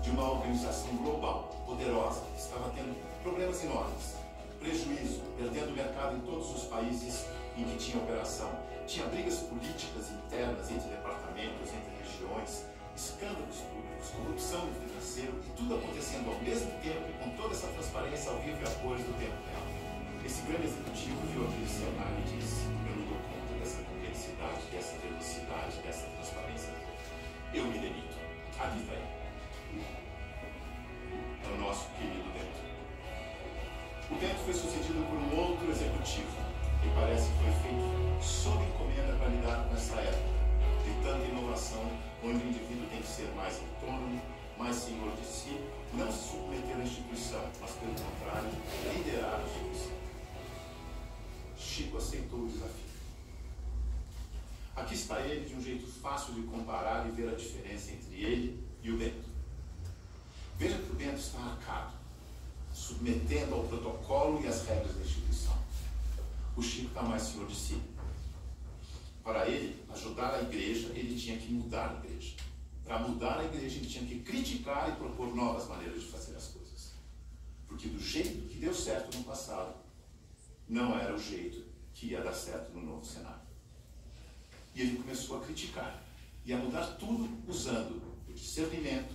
I: de uma organização global, poderosa, que estava tendo problemas enormes, prejuízo, perdendo o mercado em todos os países em que tinha operação. Tinha brigas políticas internas entre departamentos, entre regiões, escândalos públicos, corrupção financeira e tudo acontecendo ao mesmo tempo, com toda essa transparência ao vivo e a cores do tempo real. Esse grande executivo viu aquele cenário e disse: eu não dou conta dessa complexidade, dessa velocidade, dessa transparência. Eu me demito. Aqui está ele. É o nosso querido Bento. O Bento foi sucedido por um outro executivo, que parece que foi feito sob encomenda para lidar com essa época de tanta inovação, onde o indivíduo tem que ser mais autônomo, mais senhor de si, não se submeter à instituição, mas pelo contrário, liderar a instituição. Chico aceitou o desafio. Aqui está ele, de um jeito fácil de comparar e ver a diferença entre ele e o Bento. Veja que o Bento está arcado, submetendo ao protocolo e às regras da instituição. O Chico está mais senhor de si. Para ele, ajudar a igreja, ele tinha que mudar a igreja. Para mudar a igreja, ele tinha que criticar e propor novas maneiras de fazer as coisas. Porque do jeito que deu certo no passado, não era o jeito que ia dar certo no novo cenário. E ele começou a criticar e a mudar tudo usando o discernimento,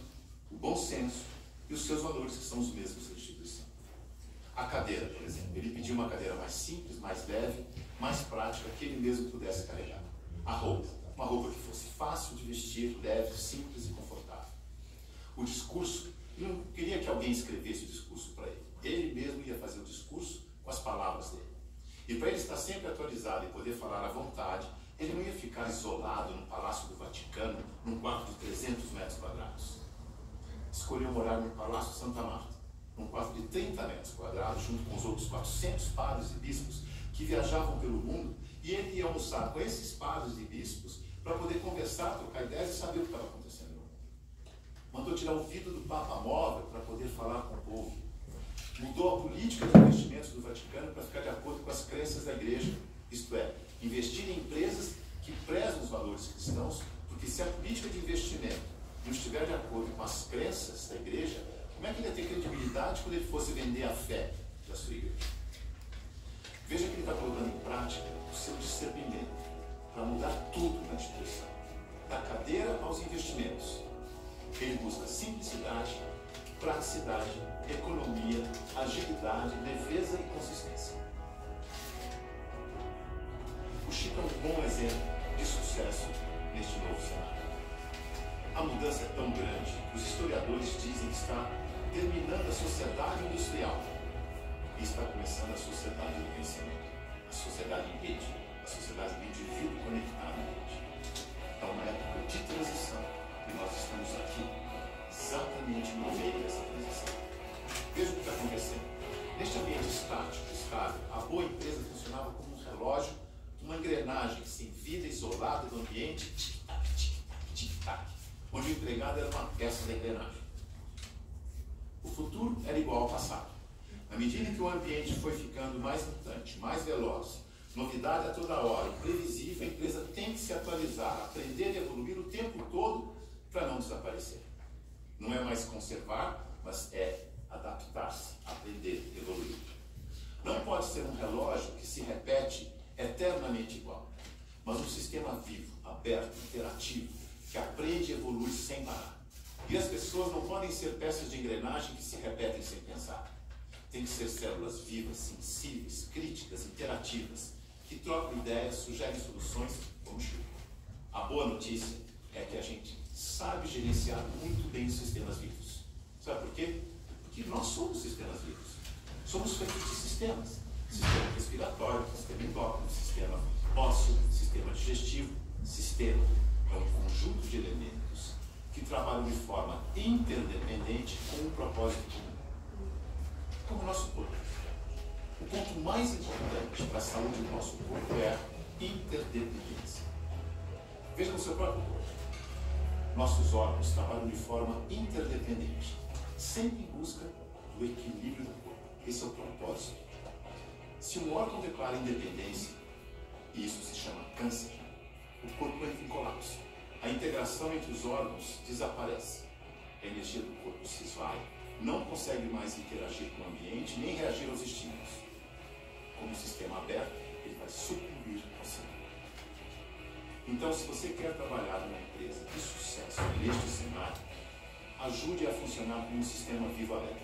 I: o bom senso e os seus valores, que são os mesmos da instituição. A cadeira, por exemplo, ele pediu uma cadeira mais simples, mais leve, mais prática, que ele mesmo pudesse carregar. A roupa, uma roupa que fosse fácil de vestir, leve, simples e confortável. O discurso, ele não queria que alguém escrevesse o discurso para ele. Ele mesmo ia fazer o discurso com as palavras dele. E para ele estar sempre atualizado e poder falar à vontade, ele não ia ficar isolado no Palácio do Vaticano, num quarto de 300 metros quadrados. Escolheu morar no Palácio Santa Marta, num quarto de 30 metros quadrados, junto com os outros 400 padres e bispos que viajavam pelo mundo, e ele ia almoçar com esses padres e bispos para poder conversar, trocar ideias e saber o que estava acontecendo no mundo. Mandou tirar o vidro do Papa Móvel para poder falar com o povo. Mudou a política de investimentos do Vaticano para ficar de acordo com as crenças da igreja, isto é, investir em empresas que prezam os valores cristãos, porque se a política de investimento não estiver de acordo com as crenças da igreja, como é que ele ia ter credibilidade quando ele fosse vender a fé da sua igreja? Veja que ele está colocando em prática o seu discernimento para mudar tudo na instituição, da cadeira aos investimentos. Ele busca simplicidade, praticidade, economia, agilidade, leveza e consistência. O Chico é um bom exemplo de sucesso neste novo cenário. A mudança é tão grande que os historiadores dizem que está terminando a sociedade industrial e está começando a sociedade do conhecimento, a sociedade em rede, a sociedade do indivíduo conectado em rede. É uma época de transição e nós estamos aqui exatamente no meio dessa transição. Veja o que está acontecendo. Neste ambiente estático, estável, a boa empresa funcionava como um relógio, uma engrenagem sem vida, isolada do ambiente, tic-tac, tic-tac, tic-tac, onde o empregado era uma peça da engrenagem. O futuro era igual ao passado. À medida que o ambiente foi ficando mais mutante, mais veloz, novidade a toda hora, imprevisível, a empresa tem que se atualizar, aprender e evoluir o tempo todo para não desaparecer. Não é mais conservar, mas é adaptar-se, aprender, evoluir. Não pode ser um relógio que se repete eternamente igual, mas um sistema vivo, aberto, interativo, que aprende e evolui sem parar. E as pessoas não podem ser peças de engrenagem que se repetem sem pensar. Tem que ser células vivas, sensíveis, críticas, interativas, que trocam ideias, sugerem soluções, como Chico. A boa notícia é que a gente sabe gerenciar muito bem os sistemas vivos. Sabe por quê? Porque nós somos sistemas vivos. Somos feitos de sistemas. Sistema respiratório, sistema endócrino, sistema ósseo, sistema digestivo. Sistema é um conjunto de elementos que trabalham de forma interdependente com um propósito comum. Como o nosso corpo. O ponto mais importante para a saúde do nosso corpo é a interdependência. Veja no seu próprio corpo. Nossos órgãos trabalham de forma interdependente, sempre em busca do equilíbrio do corpo. Esse é o propósito. Se um órgão declara independência, e isso se chama câncer, o corpo entra em colapso. A integração entre os órgãos desaparece. A energia do corpo se esvai. Não consegue mais interagir com o ambiente, nem reagir aos estímulos. Como um sistema aberto, ele vai sucumbir ao cenário. Então, se você quer trabalhar numa empresa de sucesso neste cenário, ajude a funcionar como um sistema vivo aberto.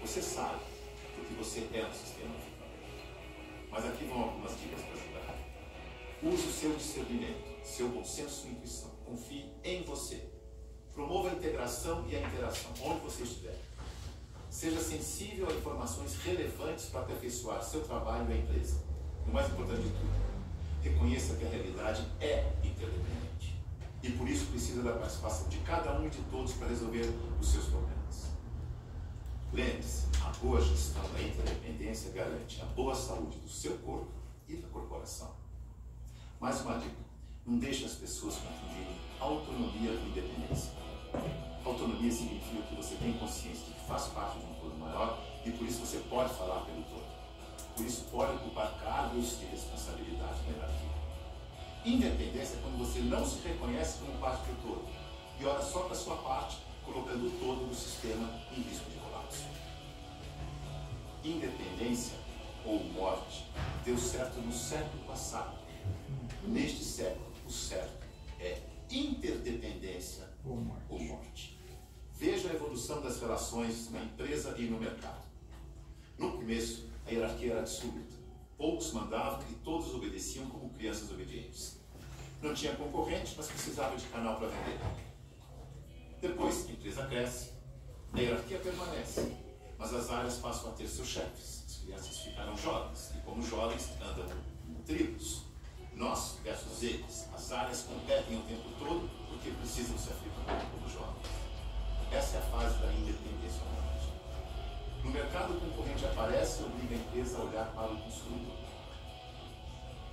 I: Você sabe, porque você é um sistema vivo aberto. Mas aqui vão algumas dicas para ajudar. Use o seu discernimento, seu bom senso e intuição. Confie em você. Promova a integração e a interação, onde você estiver. Seja sensível a informações relevantes para aperfeiçoar seu trabalho e a empresa. E o mais importante de tudo, reconheça que a realidade é interdependente. E por isso precisa da participação de cada um e de todos para resolver os seus problemas. Lembre-se, a boa gestão da interdependência garante a boa saúde do seu corpo e da corporação. Mais uma dica, não deixe as pessoas confundirem autonomia e independência. Autonomia significa que você tem consciência de que faz parte de um todo maior e por isso você pode falar pelo todo. Por isso pode ocupar cargos de responsabilidade na hierarquia. Independência é quando você não se reconhece como parte do todo e olha só para a sua parte, colocando o todo do sistema em risco de colapso. Independência ou morte deu certo no século passado. Neste século, o certo é interdependência ou morte. Veja a evolução das relações na empresa e no mercado. No começo, a hierarquia era absoluta. Poucos mandavam e todos obedeciam como crianças obedientes. Não tinha concorrente, mas precisava de canal para vender. Depois, a empresa cresce, a hierarquia permanece, mas as áreas passam a ter seus chefes. As crianças ficaram jovens e, como jovens, andam em tribos. Nós versus eles. As áreas competem o tempo todo porque precisam se afirmar como jovens. Essa é a fase da independência humanidade. No mercado, o concorrente aparece e obriga a empresa a olhar para o consumidor.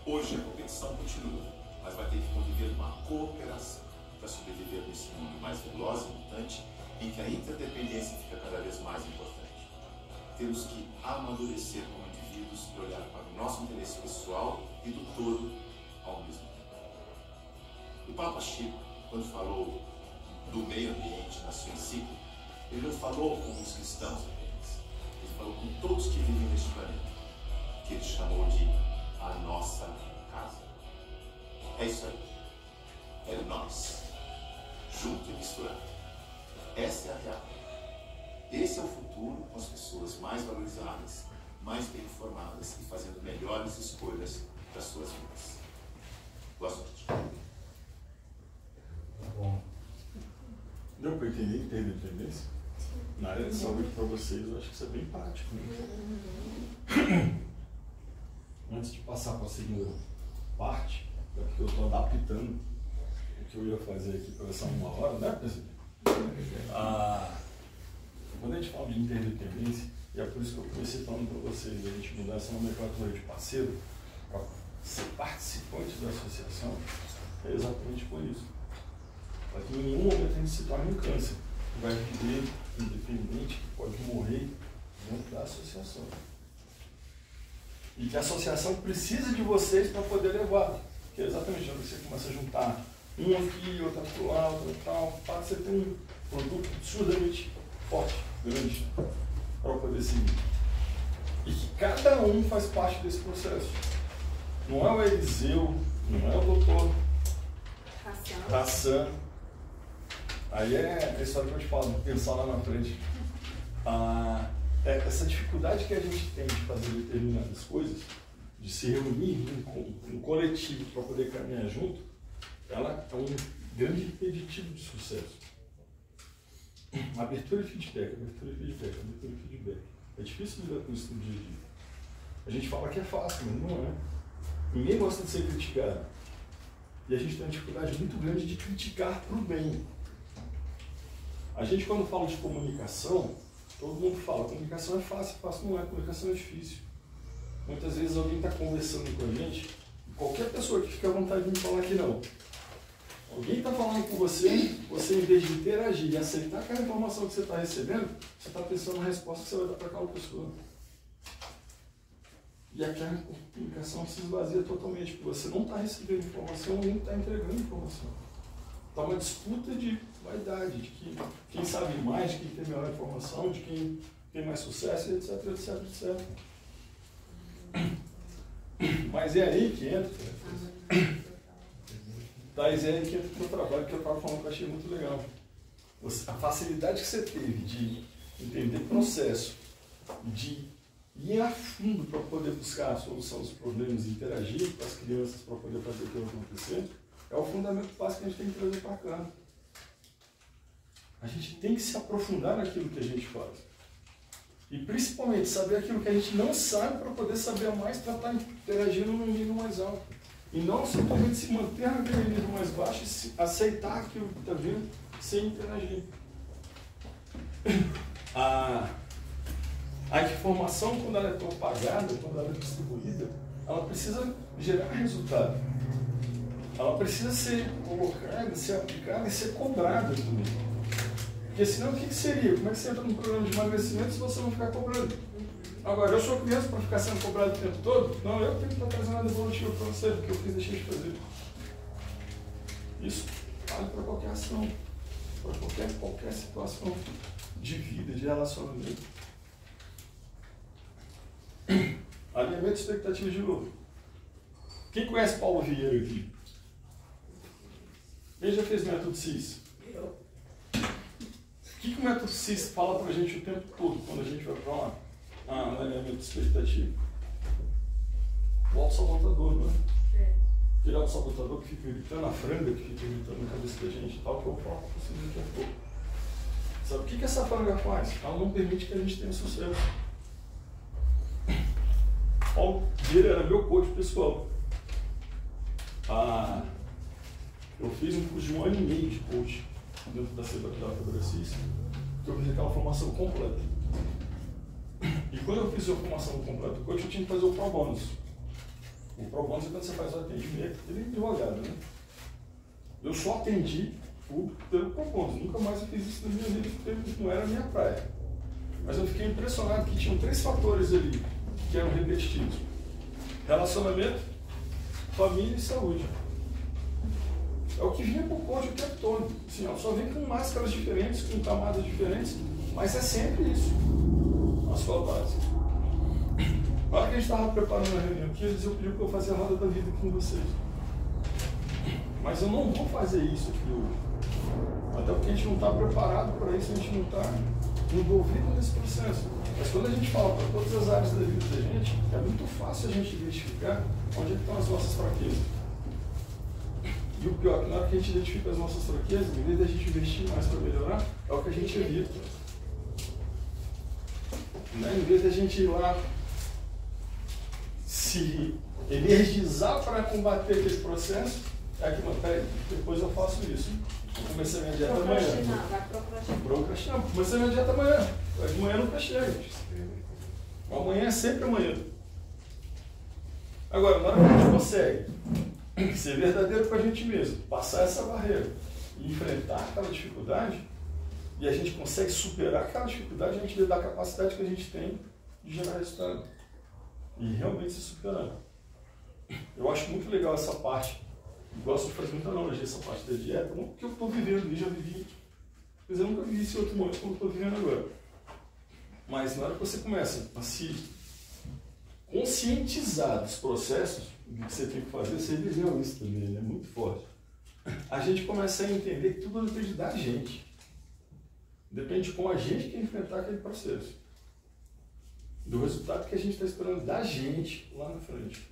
I: Hoje, a competição continua, mas vai ter que conviver uma cooperação para sobreviver nesse mundo mais veloz e mutante, em que a interdependência fica cada vez mais importante. Temos que amadurecer como indivíduos e olhar para o nosso interesse pessoal e do todo ao mesmo tempo. O Papa Chico, quando falou do meio ambiente na sua encíclica, ele não falou com os cristãos apenas, ele falou com todos que vivem neste planeta, que ele chamou de a nossa casa. É isso aí. É nós, junto e misturado. Essa é a real. Esse é o futuro com as pessoas mais valorizadas, mais bem informadas e fazendo melhores escolhas para suas vidas. Boa sorte.
B: Bom.
A: Deu para entender interdependência? Na área de saúde para vocês, eu acho que isso é bem prático. Né? Antes de passar para a segunda parte, é porque eu estou adaptando o que eu ia fazer aqui para essa 1 hora, né, presidente? Quando a gente fala de interdependência, e é por isso que eu comecei falando para vocês, a gente mudar essa nomenclatura de parceiro para ser participante da associação, é exatamente por isso. Para que em nenhum momento a gente se torne um câncer, que vai viver independente, que pode morrer dentro da associação. E que a associação precisa de vocês para poder levar. Que é exatamente quando você começa a juntar um aqui, outro lá, outro tal, para você ter um produto absurdamente forte, grande, para poder seguir. E que cada um faz parte desse processo. Não é o Eliseu, não é o doutor Hassan. Aí é a história que eu te falo, pensar lá na frente. essa dificuldade que a gente tem de fazer determinadas coisas, de se reunir no coletivo para poder caminhar junto, ela é um grande impeditivo de sucesso. Abertura e feedback, abertura e feedback, abertura e feedback. É difícil lidar com isso no dia a dia. A gente fala que é fácil, mas não é. Ninguém gosta de ser criticado. E a gente tem uma dificuldade muito grande de criticar para o bem. A gente, quando fala de comunicação, todo mundo fala, comunicação é fácil, fácil não é, comunicação é difícil. Muitas vezes alguém está conversando com a gente, e qualquer pessoa que fica à vontade de me falar que não. Alguém está falando com você, você em vez de interagir e aceitar aquela informação que você está recebendo, você está pensando na resposta que você vai dar para aquela pessoa. E aquela comunicação se esvazia totalmente, porque você não está recebendo informação, nem está entregando informação. Está uma disputa de vaidade, de quem sabe mais, de quem tem melhor informação, de quem tem mais sucesso, etc, etc, etc. Mas é aí que entra, Thais, é aí que entra o meu trabalho, que eu estava falando que eu achei muito legal. A facilidade que você teve de entender processo, de ir a fundo para poder buscar a solução dos problemas e interagir com as crianças para poder fazer aquilo acontecer, é o fundamento básico que a gente tem que trazer para cá. A gente tem que se aprofundar naquilo que a gente faz. E principalmente saber aquilo que a gente não sabe para poder saber mais, para estar interagindo num nível mais alto. E não simplesmente se manter naquele nível mais baixo e aceitar aquilo que está vindo sem interagir. A informação, quando ela é propagada, quando ela é distribuída, ela precisa gerar resultado. Ela precisa ser colocada, ser aplicada e ser cobrada também. Porque senão o que seria? Como é que você entra num programa de emagrecimento se você não ficar cobrando? Agora, eu sou criança para ficar sendo cobrado o tempo todo? Não, eu tenho que estar trazendo nada evolutivo para você, porque eu fiz deixar de fazer. Isso vale para qualquer ação, para qualquer situação de vida, de relacionamento. Alinhamento de expectativa de novo. Quem conhece Paulo Vieira aqui? Quem já fez método CIS?
F: Eu.
A: O que o método CIS fala pra gente o tempo todo quando a gente vai para lá? Alinhamento de expectativa. O auto-sabotador, não é?
F: É.
A: Aquele auto-sabotador que fica gritando, a franga que fica gritando na cabeça da gente e tal, que eu falo pra vocês daqui a pouco. Sabe o que essa franga faz? Ela não permite que a gente tenha sucesso. Paulo Vieira era meu coach pessoal. Eu fiz um curso de 1 ano e meio de coach dentro da Progressista, que eu fiz aquela formação completa. E quando eu fiz a formação completa do coach, eu tinha que fazer o Pro Bônus. O Pro Bônus é quando você faz o atendimento, ele é advogado, né? Eu só atendi pelo Pro Bônus, nunca mais eu fiz isso na minha vida, porque não era a minha praia. Mas eu fiquei impressionado que tinham 3 fatores ali que eram repetitivos: relacionamento, família e saúde. É o que vinha por coach o tempo todo. Assim, ela só vem com máscaras diferentes, com camadas diferentes, mas é sempre isso, a sua base. Na hora que a gente estava preparando a reunião aqui, eles pediram para eu fazer a roda da vida com vocês. Mas eu não vou fazer isso aqui hoje. Até porque a gente não está preparado para isso, a gente não está envolvido nesse processo. Mas quando a gente fala para todas as áreas da vida da gente, é muito fácil a gente identificar onde estão as nossas fraquezas. E o pior é que na hora que a gente identifica as nossas fraquezas, em vez de a gente investir mais para melhorar, é o que a gente evita. Em vez de a gente ir lá se energizar para combater aquele processo, é que, peraí, depois eu faço isso. Eu comecei a minha dieta amanhã. Procrastinar. Comecei a minha dieta amanhã. De manhã nunca chega. Amanhã é sempre amanhã. Agora, na hora que a gente consegue ser verdadeiro com a gente mesmo, passar essa barreira e enfrentar aquela dificuldade, e a gente consegue superar aquela dificuldade, a gente vê da capacidade que a gente tem de gerar resultado. E realmente se superar. Eu acho muito legal essa parte. Gosto de fazer muita analogia essa parte da dieta, não porque eu estou vivendo e já vivi, mas eu nunca vivi esse outro momento como eu estou vivendo agora. Mas na hora que você começa a se conscientizar dos processos, do que você tem que fazer, você viveu isso também, é muito forte. A gente começa a entender que tudo depende da gente. Depende de como a gente quer enfrentar aquele processo. do resultado que a gente está esperando da gente lá na frente.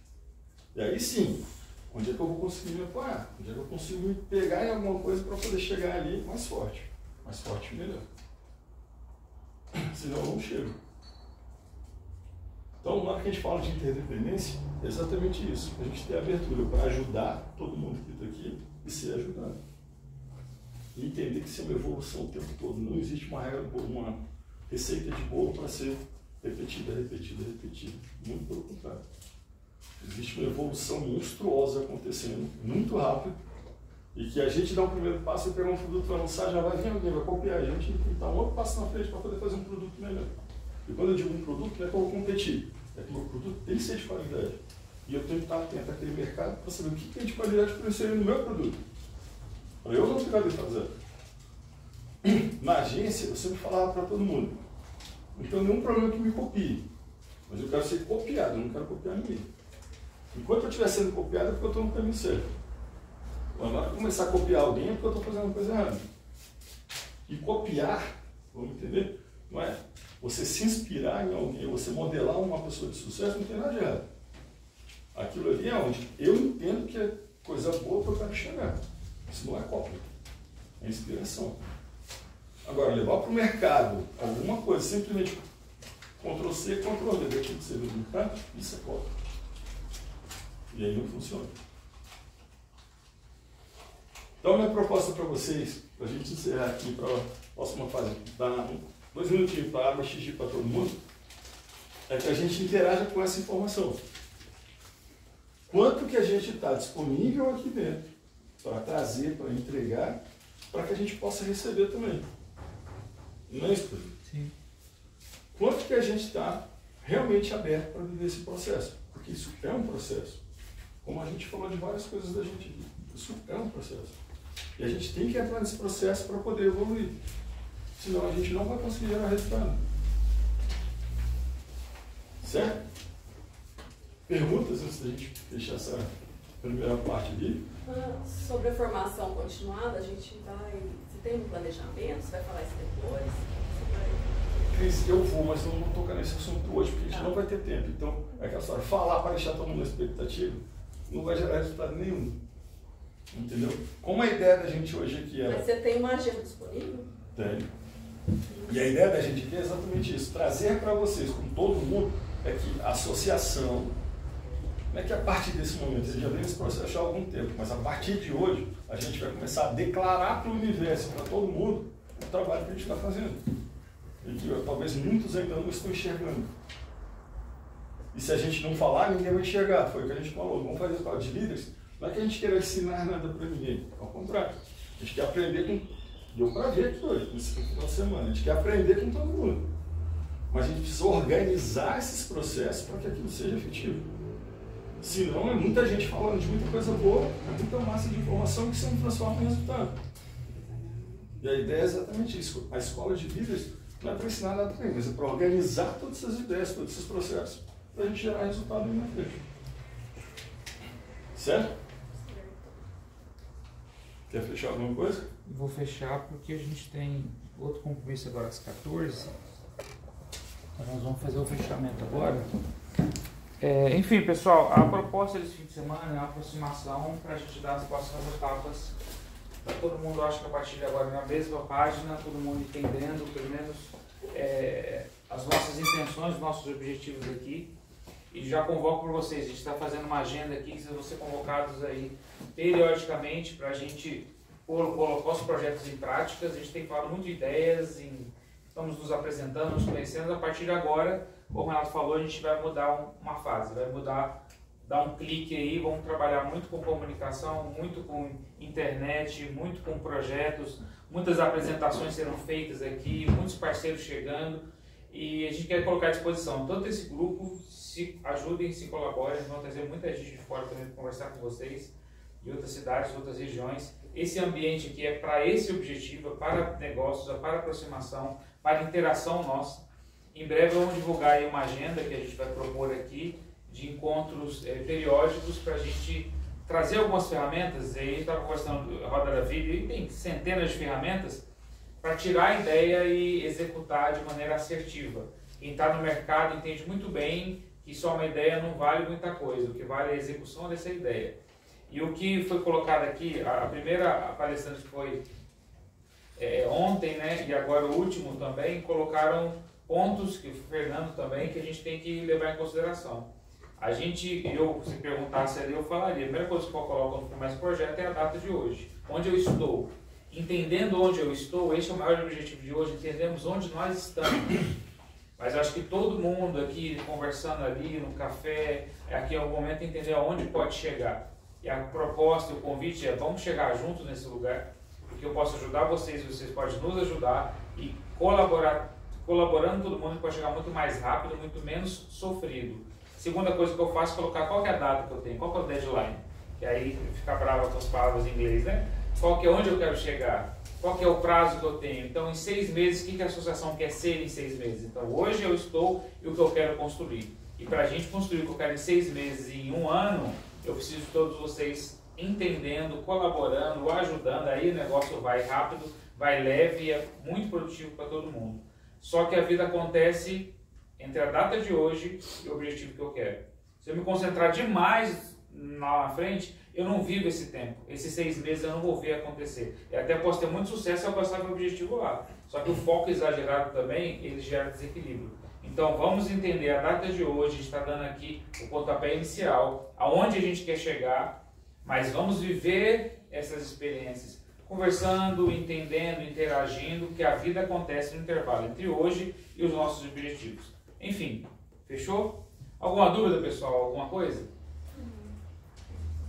A: E aí sim, onde é que eu vou conseguir me apoiar? Onde é que eu consigo me pegar em alguma coisa para poder chegar ali mais forte e melhor. Senão eu não chego. Então, na hora que a gente fala de interdependência, é exatamente isso. A gente tem abertura para ajudar todo mundo que está aqui e ser ajudado. E entender que isso é uma evolução o tempo todo. Não existe uma regra, uma receita de bolo para ser repetida. Muito pelo contrário. Existe uma evolução monstruosa acontecendo, muito rápido, e que a gente dá um primeiro passo e pegar um produto para lançar, já vai vir alguém, vai copiar a gente e dar um outro passo na frente para poder fazer um produto melhor. E quando eu digo um produto, não é que eu vou competir, é que o meu produto tem que ser de qualidade. E eu tenho que estar atento àquele mercado para saber o que tem de qualidade para eu inserir no meu produto. Para eu não ficar defasado. Na agência, eu sempre falava para todo mundo, não tenho nenhum problema que me copie, mas eu quero ser copiado, eu não quero copiar ninguém. Enquanto eu estiver sendo copiado é porque eu estou no caminho certo. Agora, começar a copiar alguém é porque eu estou fazendo uma coisa errada. E copiar, vamos entender, não é você se inspirar em alguém, você modelar uma pessoa de sucesso, não tem nada de errado. Aquilo ali é onde eu entendo que é coisa boa para eu quero chegar. Isso não é cópia, é inspiração. Agora, levar para o mercado alguma coisa, simplesmente Ctrl+C, Ctrl+V daquilo que você viu no mercado, isso é cópia. E aí não funciona. Então, a minha proposta para vocês, para a gente encerrar aqui para a próxima fase, dar 2 minutinhos para a água xixi para todo mundo, é que a gente interaja com essa informação. Quanto que a gente está disponível aqui dentro para trazer, para entregar, para que a gente possa receber também. Não é isso, Pedro?
B: Sim.
A: Quanto que a gente está realmente aberto para viver esse processo? Porque isso é um processo. Como a gente falou de várias coisas da gente aqui. Isso é um processo. E a gente tem que entrar nesse processo para poder evoluir. Senão a gente não vai conseguir gerar resultado. Certo? Perguntas antes da gente fechar essa primeira parte aqui?
F: Sobre a formação continuada, a gente vai... Você tem um planejamento? Você vai falar isso depois?
A: Cris, eu vou, mas eu não vou tocar nesse assunto hoje, porque a gente não vai ter tempo. Então, é aquela história, falar para deixar todo mundo na expectativa, não vai gerar resultado nenhum. Entendeu? Como a ideia da gente hoje aqui é...
F: Mas você tem uma agenda disponível?
A: Tenho. E a ideia da gente aqui é exatamente isso, trazer para vocês, com todo mundo, é que a associação, não é que a partir desse momento, a gente já vem nesse processo há algum tempo, mas a partir de hoje, a gente vai começar a declarar para o universo, para todo mundo, o trabalho que a gente está fazendo. E que talvez muitos ainda não estão enxergando. E se a gente não falar, ninguém vai enxergar. Foi o que a gente falou. Vamos fazer escola de líderes. Não é que a gente queira ensinar nada para ninguém. Ao contrário. A gente quer aprender com... Deu para ver aqui hoje, nesse final de semana. A gente quer aprender com todo mundo. Mas a gente precisa organizar esses processos para que aquilo seja efetivo. Senão é muita gente falando de muita coisa boa, é muita massa de informação que se não transforma em resultado. E a ideia é exatamente isso. A escola de líderes não é para ensinar nada para ninguém, mas é para organizar todas essas ideias, todos esses processos, para a gente gerar resultado ali na frente. Certo? Quer fechar alguma coisa?
B: Vou fechar porque a gente tem outro compromisso agora às 14. Então nós vamos fazer o fechamento agora. Enfim, pessoal, a proposta desse fim de semana é uma aproximação para a gente dar as próximas etapas. Para todo mundo, acho que a partir de agora na mesma página, todo mundo entendendo pelo menos as nossas intenções, os nossos objetivos aqui. E já convoco por vocês, a gente está fazendo uma agenda aqui, que vocês vão ser convocados aí periodicamente para a gente colocar os projetos em práticas. A gente tem falado muito de ideias, estamos nos apresentando, nos conhecendo. A partir de agora, como o Renato falou, a gente vai mudar uma fase, vai mudar, dar um clique aí, vamos trabalhar muito com comunicação, muito com internet, muito com projetos, muitas apresentações serão feitas aqui, muitos parceiros chegando e a gente quer colocar à disposição todo esse grupo, se ajudem, se colaborem, vão trazer muita gente de fora também para conversar com vocês, de outras cidades, de outras regiões. Esse ambiente aqui é para esse objetivo, para negócios, para aproximação, para interação nossa. Em breve vamos divulgar aí uma agenda que a gente vai propor aqui, de encontros periódicos para a gente trazer algumas ferramentas. E aí a gente estava conversando a Roda da Vida e tem centenas de ferramentas para tirar a ideia e executar de maneira assertiva. Quem está no mercado entende muito bem que só uma ideia não vale muita coisa, o que vale é a execução dessa ideia. E o que foi colocado aqui, a primeira palestrante foi ontem, né, e agora o último também, colocaram pontos, que o Fernando também, que a gente tem que levar em consideração. Se perguntasse ali, eu falaria, a primeira coisa que eu coloco no Promessa Projeto é a data de hoje, onde eu estou. Entendendo onde eu estou, esse é o maior objetivo de hoje, entendemos onde nós estamos. Mas eu acho que todo mundo aqui, conversando ali no café, aqui em algum momento entender aonde pode chegar. E a proposta, o convite é, vamos chegar juntos nesse lugar, porque eu posso ajudar vocês, vocês podem nos ajudar e colaborando todo mundo pode chegar muito mais rápido, muito menos sofrido. Segunda coisa que eu faço é colocar qual que é a data que eu tenho, qual que é o deadline, que aí fica brava com as palavras em inglês, né? Qual que é onde eu quero chegar, qual que é o prazo que eu tenho. Então, em 6 meses, o que a associação quer ser em 6 meses? Então, hoje eu estou e o que eu quero construir. E para a gente construir o que eu quero em 6 meses e em 1 ano, eu preciso de todos vocês entendendo, colaborando, ajudando, aí o negócio vai rápido, vai leve e é muito produtivo para todo mundo. Só que a vida acontece entre a data de hoje e o objetivo que eu quero. Se eu me concentrar demais lá na frente, eu não vivo esse tempo. Esses 6 meses eu não vou ver acontecer. E até posso ter muito sucesso se alcançar meu objetivo lá. Só que o foco exagerado também, ele gera desequilíbrio. Então vamos entender a data de hoje, a gente está dando aqui o pontapé inicial, aonde a gente quer chegar, mas vamos viver essas experiências, conversando, entendendo, interagindo, que a vida acontece no intervalo entre hoje e os nossos objetivos. Enfim, fechou? Alguma dúvida, pessoal? Alguma coisa?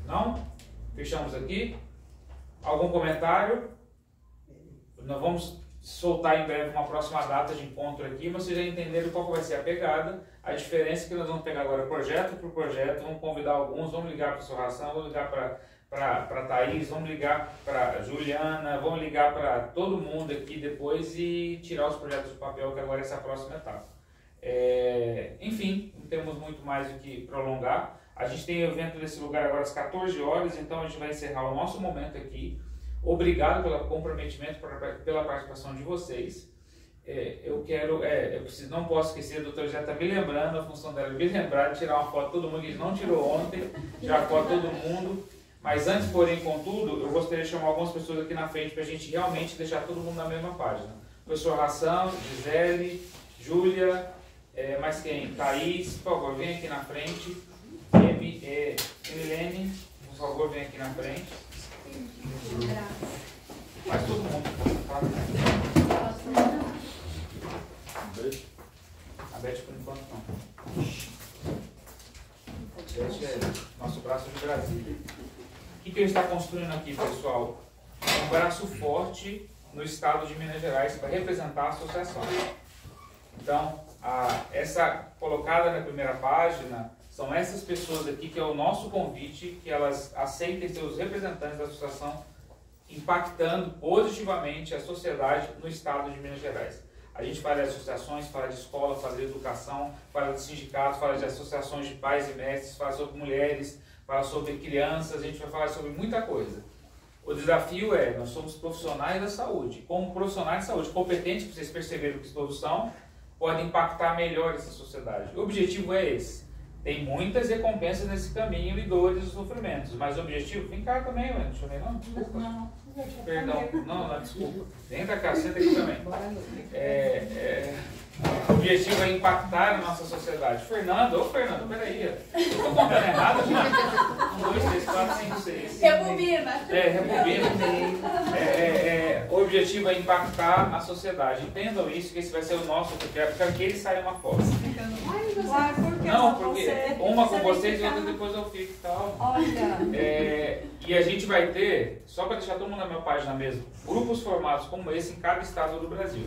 B: Não? Fechamos aqui? Algum comentário? Nós vamos soltar em breve uma próxima data de encontro aqui, mas vocês já entenderam qual vai ser a pegada. A diferença é que nós vamos pegar agora projeto por projeto, vamos convidar alguns, vamos ligar para o Sr. Ração, vamos ligar para Thaís, vamos ligar para Juliana, vamos ligar para todo mundo aqui depois e tirar os projetos do papel, que agora é essa a próxima etapa. Enfim, não temos muito mais o que prolongar. A gente tem evento nesse lugar agora às 14 horas, então a gente vai encerrar o nosso momento aqui. Obrigado pelo comprometimento, pela participação de vocês. Não posso esquecer, a doutora já está me lembrando, a função dela é me lembrar de tirar uma foto de todo mundo, que não tirou ontem, tirar foto de todo mundo. Mas antes, porém, contudo, eu gostaria de chamar algumas pessoas aqui na frente para a gente realmente deixar todo mundo na mesma página. Professor Ração, Gisele, Júlia, mais quem? Thaís, por favor, vem aqui na frente. Milene, por favor, vem aqui na frente. Mas todo mundo, tá? A Beth por enquanto não. A Beth é nosso braço de Brasília. O que ele está construindo aqui, pessoal? Um braço forte no estado de Minas Gerais para representar a associação. Então, essa colocada na primeira página são essas pessoas aqui que é o nosso convite, que elas aceitem ser os representantes da associação, impactando positivamente a sociedade no estado de Minas Gerais. A gente fala de associações, fala de escola, fala de educação, fala de sindicatos, fala de associações de pais e mestres, fala sobre mulheres, fala sobre crianças, a gente vai falar sobre muita coisa. O desafio é, nós somos profissionais da saúde. Como profissionais de saúde competentes, que vocês perceberam que todos são, podem impactar melhor essa sociedade. O objetivo é esse. Tem muitas recompensas nesse caminho e dores e sofrimentos, mas o objetivo... Vem cá também, ué. Deixa eu ver, não? Desculpa.
C: Não.
B: Perdão. Não, desculpa. Vem pra cá, senta aqui também. O objetivo é impactar a nossa sociedade. Fernando, peraí. Eu estou contando errado, gente. 1, 2, 3, 4, 5, 6.
G: Rebobina.
B: O objetivo é impactar a sociedade. Entendam isso, que esse vai ser o nosso, porque aqui ele sai uma foto. Não, porque uma com vocês e outra depois eu fico e tal.
F: Olha.
B: E a gente vai ter, só para deixar todo mundo na minha página mesmo, grupos formados como esse em cada estado do Brasil.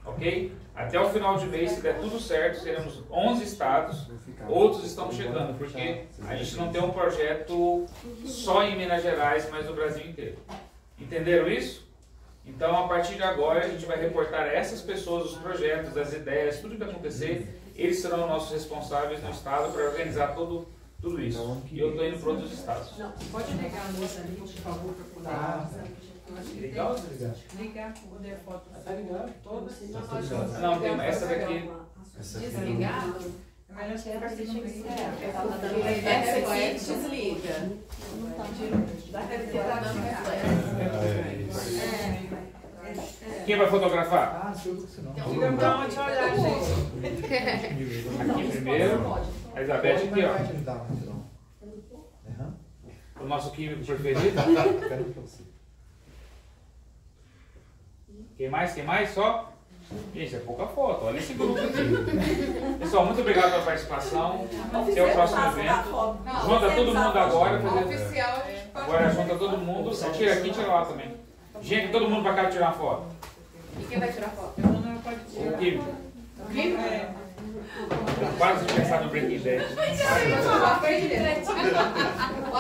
B: Ok? Até o final de mês, se der tudo certo, seremos 11 estados, outros estão chegando, porque a gente não tem um projeto só em Minas Gerais, mas no Brasil inteiro. Entenderam isso? Então, a partir de agora, a gente vai reportar a essas pessoas os projetos, as ideias, tudo que acontecer, eles serão nossos responsáveis no estado para organizar todo Tudo isso. E eu tô indo para outros estados.
G: Não, pode ligar a luz ali, por favor, para poder.
B: Legal ou desligar?
G: Ligar para poder foto.
B: Tá ligado?
G: Todas.
B: Não, tem essa daqui.
G: Desligar? É melhor você ficar assistindo.
F: Essa aqui desliga.
B: Quem vai fotografar?
G: Diga pra onde olhar, gente.
B: Aqui primeiro. A Elizabeth aqui, ó. O nosso químico preferido. Quem mais? Quem mais? Só? Gente, é pouca foto. Olha esse grupo aqui. Pessoal, muito obrigado pela participação. Até o próximo evento. Junta todo mundo agora. Agora junta todo mundo. Tira aqui e tira lá também. Gente, todo mundo pra cá tirar uma foto.
G: E quem vai tirar foto?
B: O químico. Quase de pensar no Breaking Bad.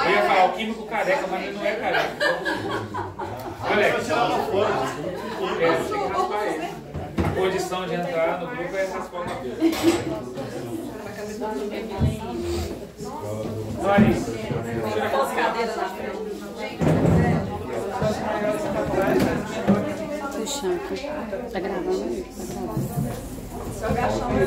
B: Eu ia falar o químico careca, mas ele não é careca. Olha, tem que raspar ele. A condição de entrar no grupo é raspar o cabelo. Larissa, tira
F: Aquelas cadeiras na frente.
C: Puxa, tá gravando aí? Tá gravando.
F: Só agachar uma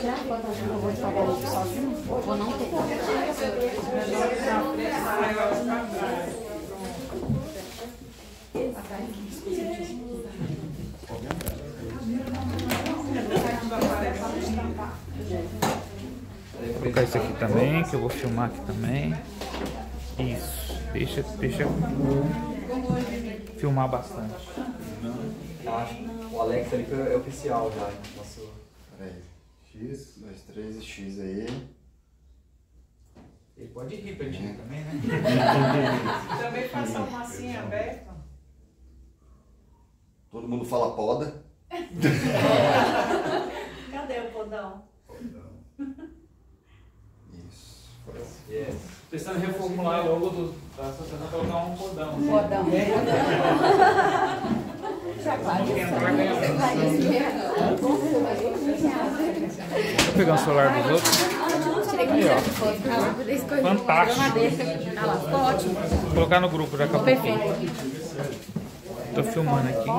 C: Tirar a foto, eu vou te pagar isso sozinho? Vou não ter.
B: Vou colocar isso aqui também, que eu vou filmar aqui também. Isso, deixa filmar bastante.
J: Eu acho que o Alex ali é oficial já. Nosso...
K: Peraí. X, 2, 3 e X aí.
B: Ele pode repetir também, né?
G: Também faça uma massinha aberta.
K: Todo mundo fala poda.
F: Cadê o podão?
K: Isso.
J: Yes.
B: Pensando em reformular logo da associação, colocar um cordão.
C: Podão.
B: Deixa eu pegar o celular dos outros. Aí, ó. Fantástico. Vou colocar no grupo, já acabou.
C: Perfeito.
B: Tô filmando aqui.